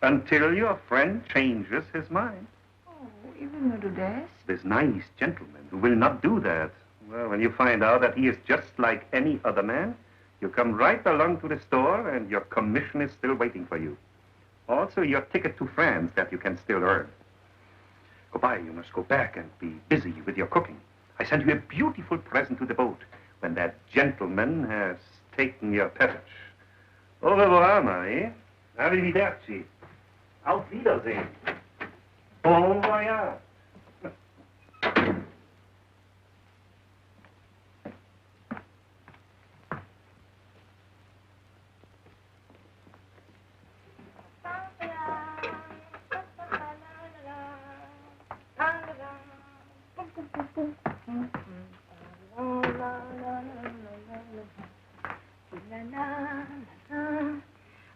Until your friend changes his mind. Oh, he will not do that. This nice gentleman who will not do that. Well, when you find out that he is just like any other man, you come right along to the store and your commission is still waiting for you. Also, your ticket to France that you can still earn. Goodbye, you must go back and be busy with your cooking. I sent you a beautiful present to the boat when that gentleman has taken your passage. Au revoir, Marie. Arrivederci. Auf Wiedersehen. Bon voyage.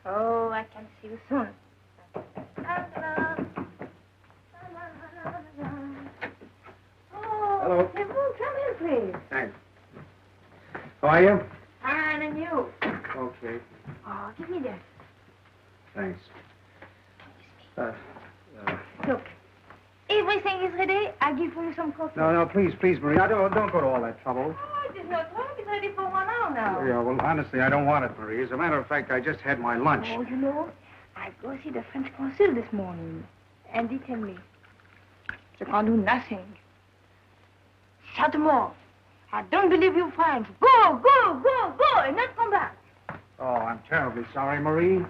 Oh, I can see you soon. Hello. Hey, Boo, come in, please. Thanks. How are you? Fine, and you? Okay. Oh, give me this. Thanks. Look, everything is ready. I give you some coffee. No, please, Marie. Don't go to all that trouble. Oh, it is not wrong. It's ready for 1 hour now. Yeah, well, honestly, I don't want it, Marie. As a matter of fact, I just had my lunch. Oh, you know, I go see the French consul this morning, and he tell me, you can do nothing. Shut them off. I don't believe you French. Go, and not come back. Oh, I'm terribly sorry, Marie.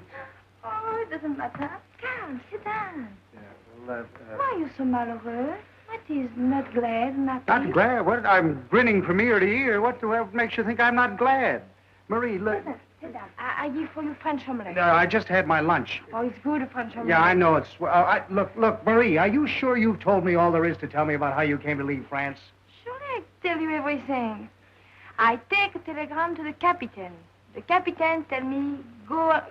Oh, it doesn't matter. Come, sit down. Yeah, well, Why are you so malheureux? What is not glad, not Not glad? What? I'm grinning from ear to ear. What makes you think I'm not glad? Marie, look. Sit down. I give for you French omelette. I just had my lunch. Oh, it's good, French omelette. Yeah, I know it's... look, Marie, are you sure you've told me all there is to tell me about how you came to leave France? Sure, I tell you everything. I take a telegram to the captain. The captain tell me,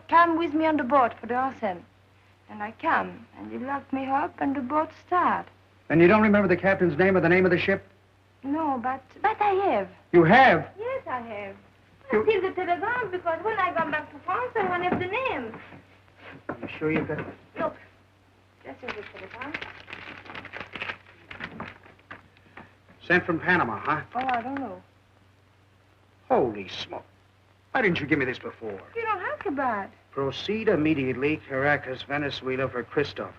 come with me on the boat for the arson. And I come, and he locked me up, and the boat start. And you don't remember the captain's name or the name of the ship? No, but I have. You have? Yes, I have. I steal the telegram because when I come back to France, I won't have the name. You sure you got it? Look, this is the telegram. Sent from Panama, huh? Oh, I don't know. Holy smoke. Why didn't you give me this before? You don't have to buy it. Proceed immediately, Caracas, Venezuela, for Christopher.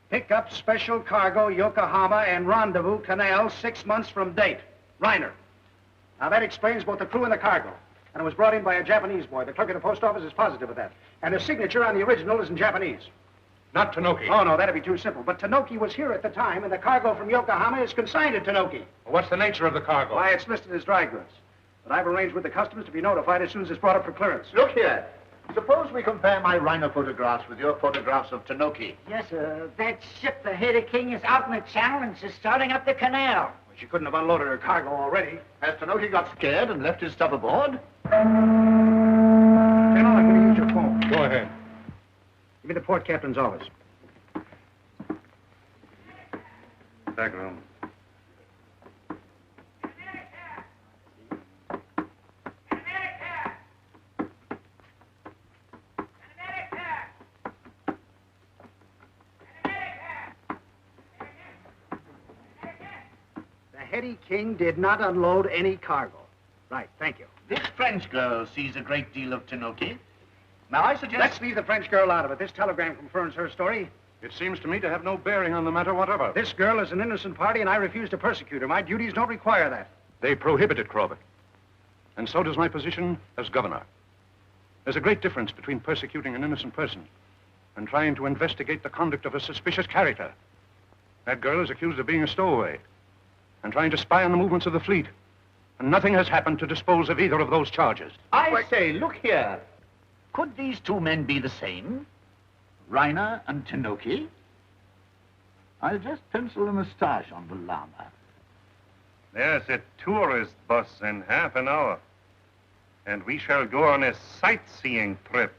Pick up special cargo, Yokohama, and rendezvous canal 6 months from date. Reiner. Now, that explains both the crew and the cargo. And it was brought in by a Japanese boy. The clerk of the post office is positive of that. And the signature on the original is in Japanese. Not Tanoki. Oh, no, that'd be too simple. But Tanoki was here at the time, and the cargo from Yokohama is consigned to Tanoki. What's the nature of the cargo? Why, it's listed as dry goods. But I've arranged with the customs to be notified as soon as it's brought up for clearance. Look here. Suppose we compare my rhino photographs with your photographs of Tanoki. Yes, sir. That ship, the Haiti King, is out in the channel and she's starting up the canal. Well, she couldn't have unloaded her cargo already. Has Tanoki got scared and left his stuff aboard? General, I'm going to use your phone. Go ahead. Give me the port captain's office. Back room. The Haiti King did not unload any cargo. Right, thank you. This French girl sees a great deal of Tanoki. Now, I suggest... Let's leave the French girl out of it. This telegram confirms her story. It seems to me to have no bearing on the matter whatever. This girl is an innocent party, and I refuse to persecute her. My duties don't require that. They prohibit it, Corbett. And so does my position as governor. There's a great difference between persecuting an innocent person and trying to investigate the conduct of a suspicious character. That girl is accused of being a stowaway and trying to spy on the movements of the fleet. And nothing has happened to dispose of either of those charges. I say, look here. Could these two men be the same? Rainer and Tanoki? I'll just pencil a moustache on the llama. There's a tourist bus in half an hour. And we shall go on a sightseeing trip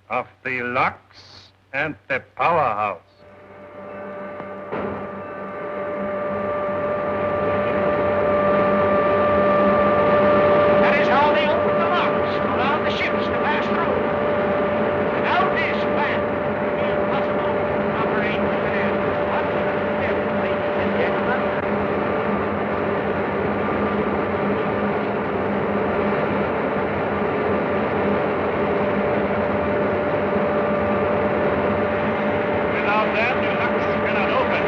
of the locks and the powerhouse. That is how they open the locks to allow the ships to pass through. Without this plan, it would be impossible to operate the canal. What? Ladies and gentlemen. Without that, the locks cannot open.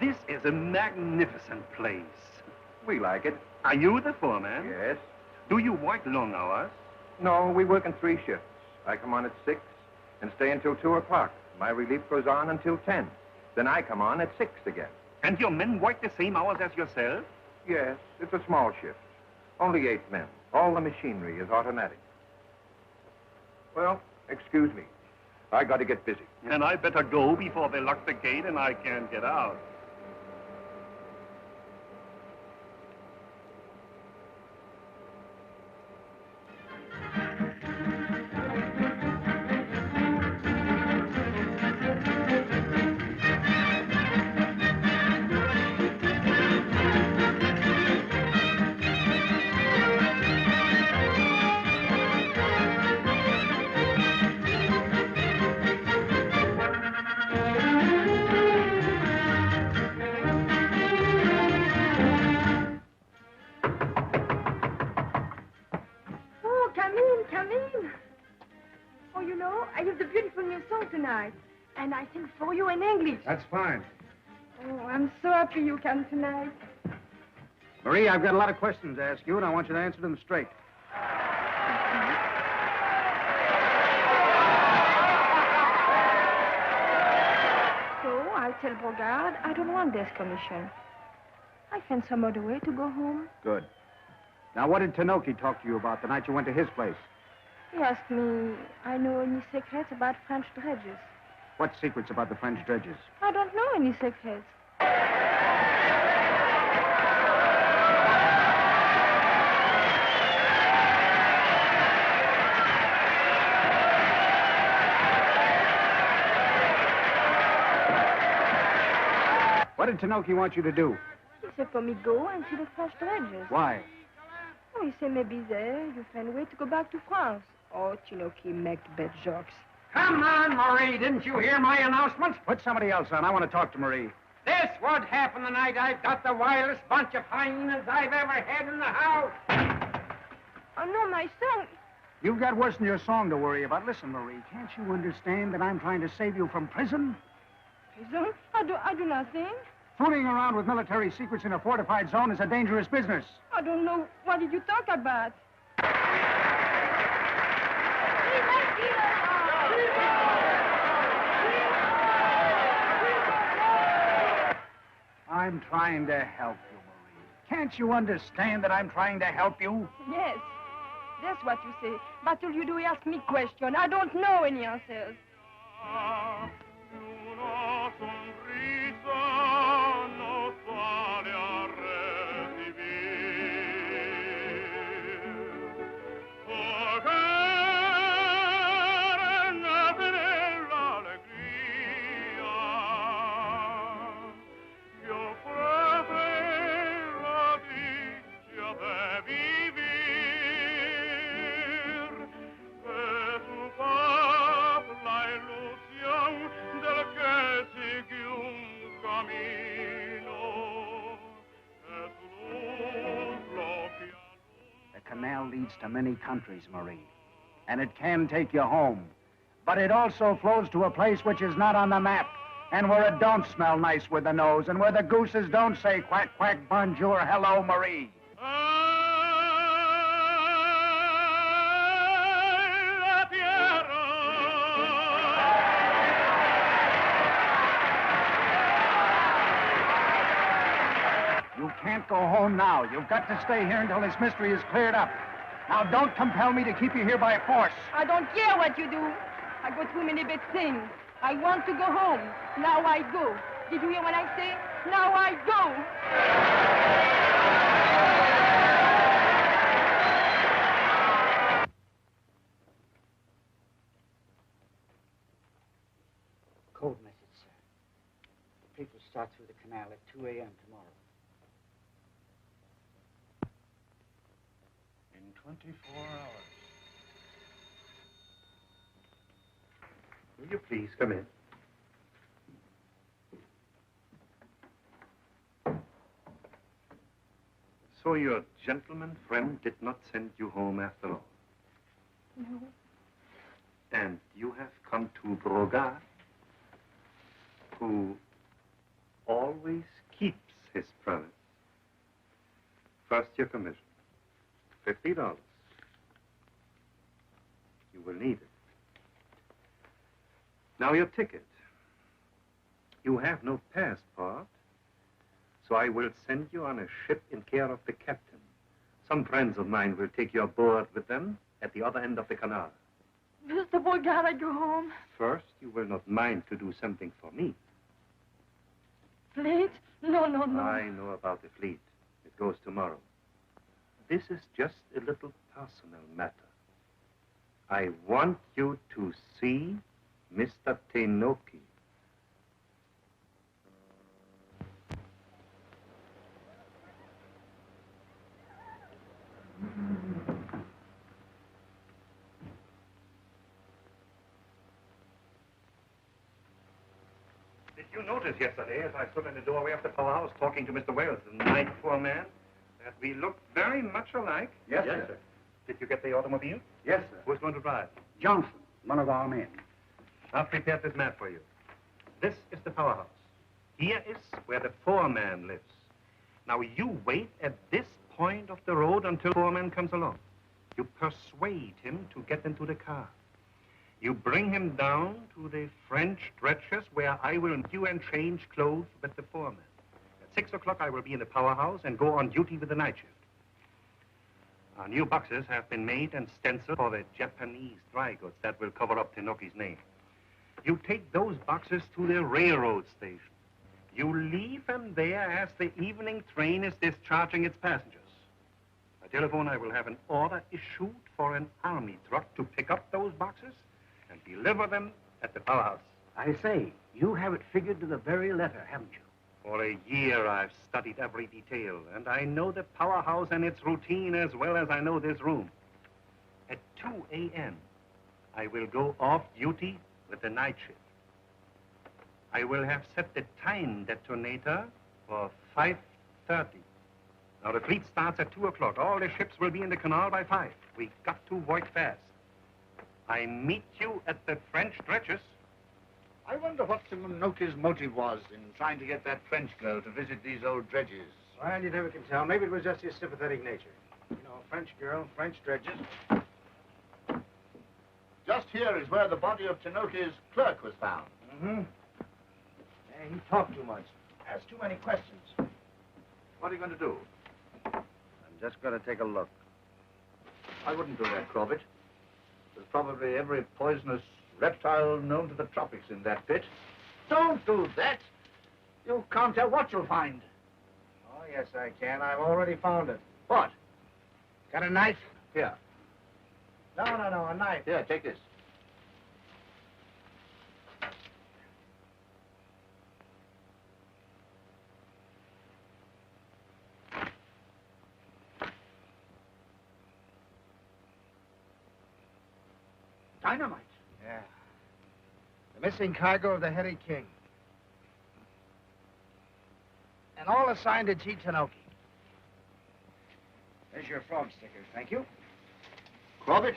This is a magnificent place. We like it. Are you the foreman? Yes. Do you work long hours? No, we work in 3 shifts. I come on at 6 and stay until 2 o'clock. My relief goes on until 10. Then I come on at 6 again. And your men work the same hours as yourself? Yes, it's a small shift. Only 8 men. All the machinery is automatic. Well, excuse me. I got to get busy. And I better go before they lock the gate and I can't get out. tonight. And I sing for you in English. That's fine. Oh, I'm so happy you came tonight. Marie, I've got a lot of questions to ask you, and I want you to answer them straight. So I'll tell Bogart I don't want this commission. I find some other way to go home. Good. Now, what did Tanoki talk to you about the night you went to his place? He asked me, I know any secrets about French dredges. What secrets about the French dredges? I don't know any secrets. What did Tanoki want you to do? He said for me go and see the French dredges. Why? Oh, he said maybe there you find a way to go back to France. Oh, Tanoki make bad jokes. Come on, Marie. Didn't you hear my announcement? Put somebody else on. I want to talk to Marie. This what happened the night I got the wildest bunch of hyenas I've ever had in the house. Oh, no, my son. You've got worse than your song to worry about. Listen, Marie, can't you understand that I'm trying to save you from prison? Prison? I do nothing. Fooling around with military secrets in a fortified zone is a dangerous business. I don't know. What did you talk about? I'm trying to help you, Marie. Can't you understand that I'm trying to help you? Yes. That's what you say. But all you do is ask me questions. I don't know any answers. Leads to many countries, Marie. And it can take you home. But it also flows to a place which is not on the map, and where it don't smell nice with the nose, and where the gooses don't say quack, quack, bonjour, hello, Marie. You can't go home now. You've got to stay here until this mystery is cleared up. Now, don't compel me to keep you here by force. I don't care what you do. I go through many bad things. I want to go home. Now I go. Did you hear what I say? Now I go. Code message, sir. The fleet will start through the canal at 2 a.m. tomorrow. In 24 hours. Will you please come in? So your gentleman friend did not send you home after all? No. And you have come to Brogard, who always keeps his promise. First, your commission. $50. You will need it. Now, your ticket. You have no passport, so I will send you on a ship in care of the captain. Some friends of mine will take you aboard with them at the other end of the canal. Mr. Bogart, I go home. First, you will not mind to do something for me. Fleet? No. I know about the fleet. It goes tomorrow. This is just a little personal matter. I want you to see Mr. Tenoki. Did you notice yesterday, as I stood in the doorway of the powerhouse talking to Mr. Wales, the night, poor man, that we looked very much alike? Yes, sir. Did you get the automobile? Yes, sir. Who's going to drive? Johnson, one of our men. I've prepared this map for you. This is the powerhouse. Here is where the foreman lives. Now, you wait at this point of the road until the foreman comes along. You persuade him to get into the car. You bring him down to the French stretchers where I will meet you and change clothes with the foreman. At 6 o'clock, I will be in the powerhouse and go on duty with the night shift. Our new boxes have been made and stenciled for the Japanese dry goods that will cover up Tenoki's name. You take those boxes to the railroad station. You leave them there as the evening train is discharging its passengers. By telephone, I will have an order issued for an army truck to pick up those boxes and deliver them at the powerhouse. I say, you have it figured to the very letter, haven't you? For a year, I've studied every detail, and I know the powerhouse and its routine as well as I know this room. At 2 a.m., I will go off duty with the night shift. I will have set the time detonator for 5:30. Now, the fleet starts at 2 o'clock. All the ships will be in the canal by 5. We got to work fast. I meet you at the French stretchers. I wonder what Tenoki's motive was in trying to get that French girl to visit these old dredges. Well, you never can tell. Maybe it was just his sympathetic nature. You know, French girl, French dredges. Just here is where the body of Tenoki's clerk was found. Mm-hmm. Yeah, he talked too much. Asked too many questions. What are you going to do? I'm just going to take a look. I wouldn't do that, Corbett. There's probably every poisonous reptile known to the tropics in that pit. Don't do that. You can't tell what you'll find. Oh, yes, I can. I've already found it. What? Got a knife? Here. No, a knife. Here, take this. Dynamite. Yeah. The missing cargo of the Hetty King. And all assigned to G. Tenoki. There's your frog stickers, thank you. Corbett?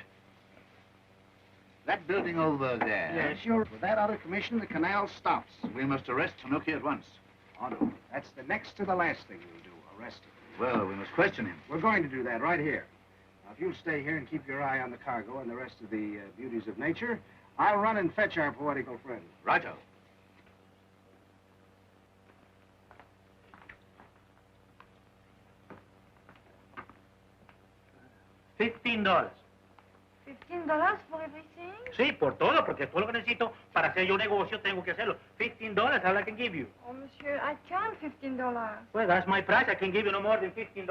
That building over there. Yes, sure. With that out of commission, the canal stops. We must arrest Tenoki at once. Oh, no. That's the next to the last thing we'll do, arrest him. Well, we must question him. We're going to do that right here. Now, if you'll stay here and keep your eye on the cargo and the rest of the beauties of nature, I'll run and fetch our poetical friend. Righto. $15. $15 for everything? Sí, por todo, porque todo lo que necesito para hacer yo negocio tengo que hacerlo. $15, all I can give you. Oh, monsieur, I can't $15. Well, that's my price. I can give you no more than $15.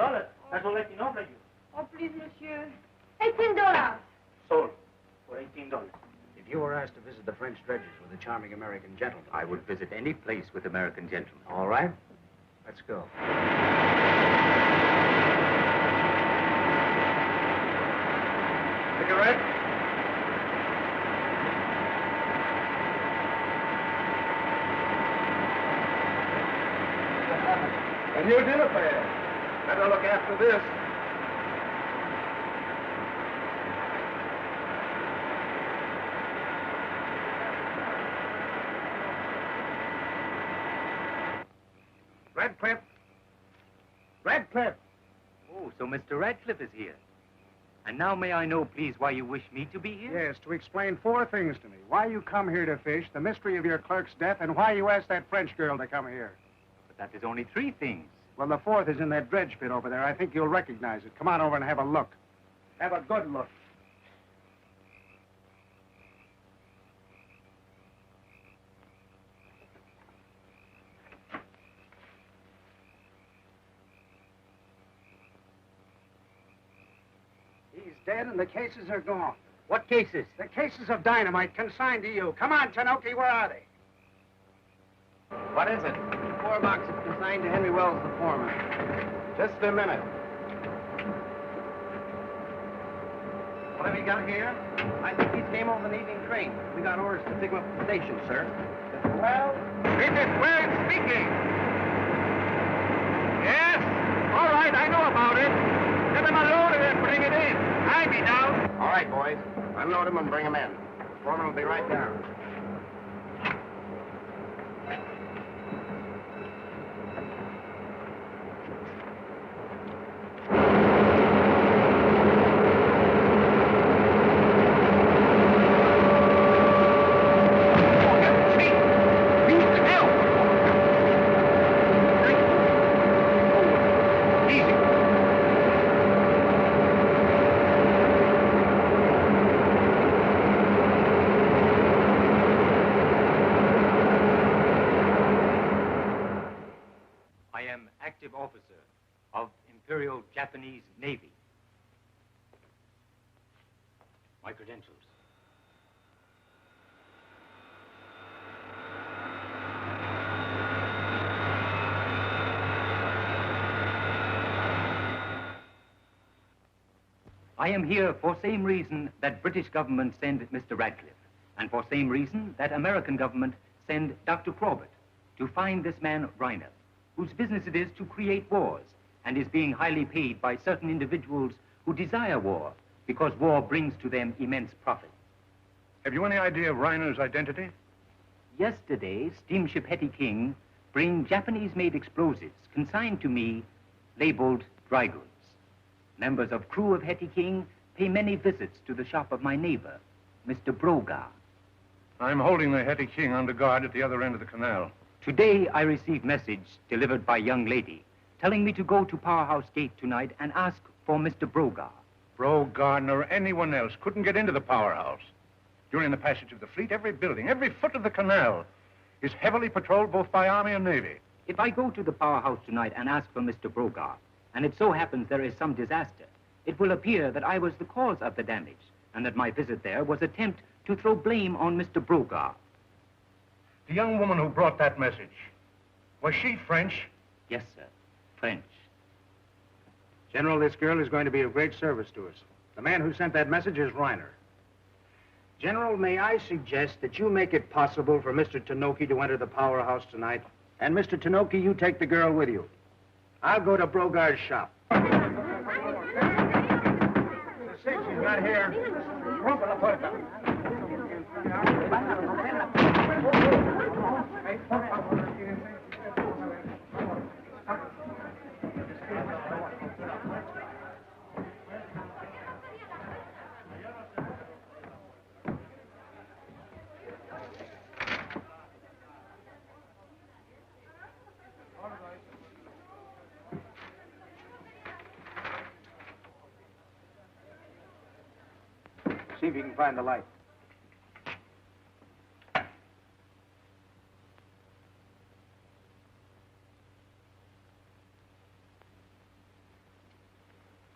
That's all I can offer you. Oh, please, monsieur. $18. Sold for $18. If you were asked to visit the French dredges with a charming American gentleman, I would visit any place with American gentlemen. all right? Let's go. Cigarette? And your dinner fare. Better look after this. Radcliffe! Radcliffe! Oh, so Mr. Radcliffe is here. And now may I know, please, why you wish me to be here? Yes, to explain 4 things to me. Why you come here to fish, the mystery of your clerk's death, and why you asked that French girl to come here. But that is only 3 things. Well, the 4th is in that dredge pit over there. I think you'll recognize it. Come on over and have a look. Have a good look. He's dead and the cases are gone. What cases? The cases of dynamite consigned to you. Come on, Tenoki, where are they? What is it? 4 boxes consigned to Henry Wells, the foreman. Just a minute. What have we got here? I think these came over an evening train. We got orders to pick them up at the station, sir. Well, this is Weld speaking. Yes? All right, I know about it. Get them unloaded and bring it in. I'll be down. All right, boys. Unload them and bring them in. The foreman will be right down. I am active officer of Imperial Japanese Navy. My credentials. I am here for same reason that British government send Mr. Radcliffe, and for same reason that American government send Dr. Corbett to find this man Reiner, whose business it is to create wars, and is being highly paid by certain individuals who desire war, because war brings to them immense profit. Have you any idea of Reiner's identity? Yesterday, steamship Hetty King bring Japanese-made explosives consigned to me, labeled dry goods. Members of crew of Hetty King pay many visits to the shop of my neighbor, Mr. Brogar. I'm holding the Hetty King under guard at the other end of the canal. Today, I received message delivered by young lady telling me to go to Powerhouse Gate tonight and ask for Mr. Brogar. Brogar or anyone else couldn't get into the powerhouse. During the passage of the fleet, every building, every foot of the canal is heavily patrolled both by Army and Navy. If I go to the powerhouse tonight and ask for Mr. Brogar, and it so happens there is some disaster, it will appear that I was the cause of the damage, and that my visit there was attempt to throw blame on Mr. Brogar. The young woman who brought that message, was she French? Yes, sir. French. General, this girl is going to be of great service to us. The man who sent that message is Reiner. General, may I suggest that you make it possible for Mr. Tanoki to enter the powerhouse tonight, and Mr. Tanoki, you take the girl with you. I'll go to Brogar's shop. She's not here. Rompe la puerta. See if you can find the light.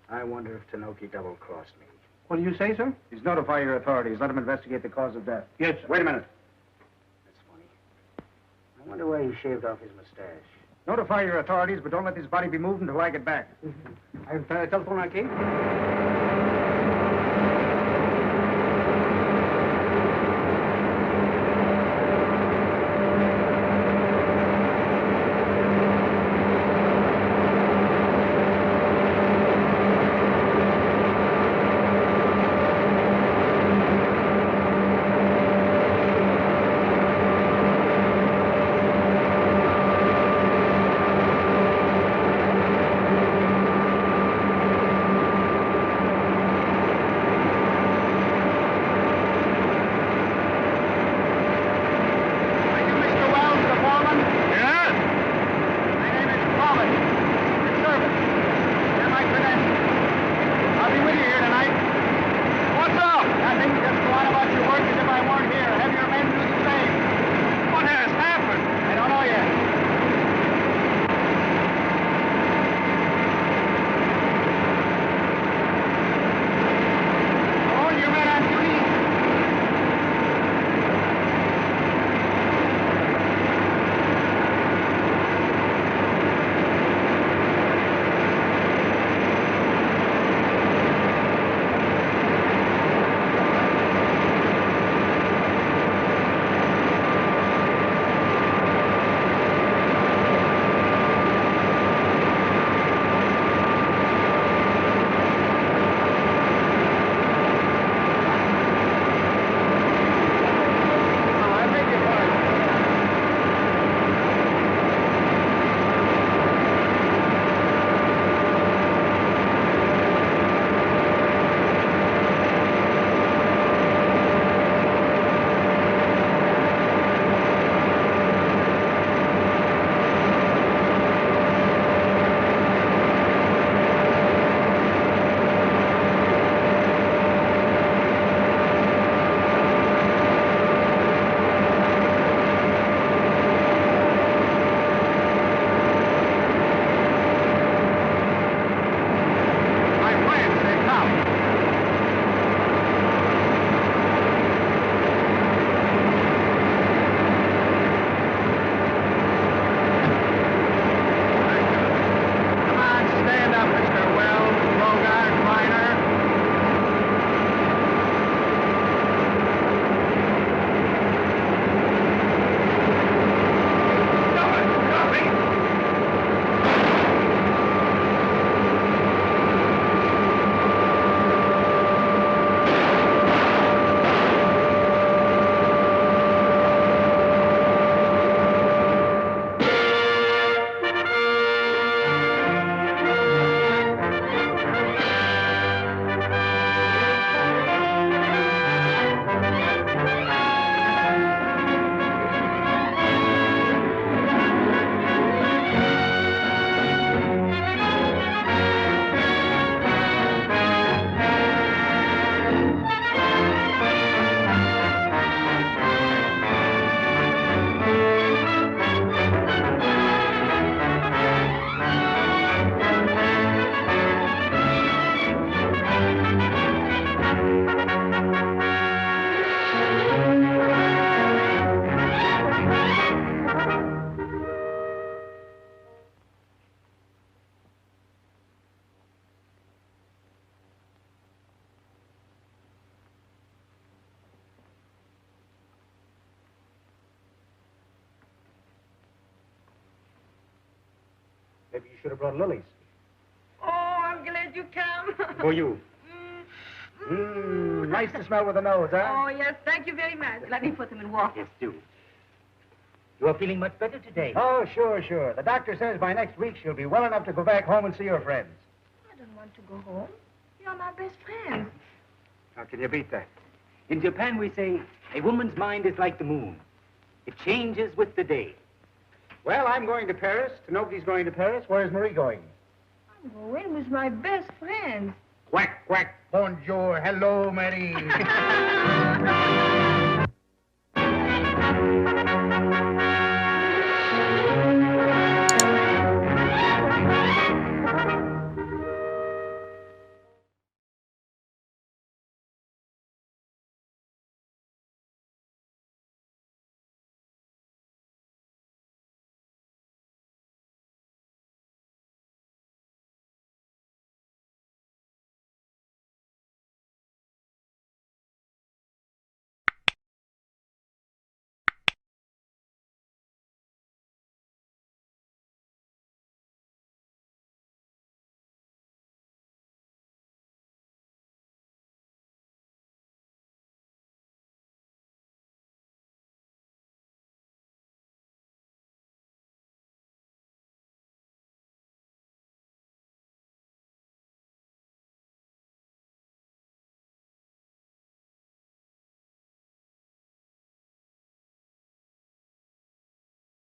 I wonder if Tanoki double-crossed me. What do you say, sir? Please notify your authorities. Let them investigate the cause of death. Yes, sir. Wait a minute. That's funny. I wonder why he shaved off his mustache. Notify your authorities, but don't let this body be moved until I get back. I've telephone aquí. Maybe you should have brought lilies. Oh, I'm glad you come. For you. Nice to smell with the nose, huh? Oh, yes, thank you very much. Let me put them in water. Yes, do. You are feeling much better today. Oh, sure. The doctor says by next week she'll be well enough to go back home and see her friends. I don't want to go home. You're my best friend. How can you beat that? In Japan, we say, a woman's mind is like the moon. It changes with the day. Well, I'm going to Paris. Tanoki's going to Paris. Where's Marie going? I'm going with my best friend. Quack, quack, bonjour, hello, Marie.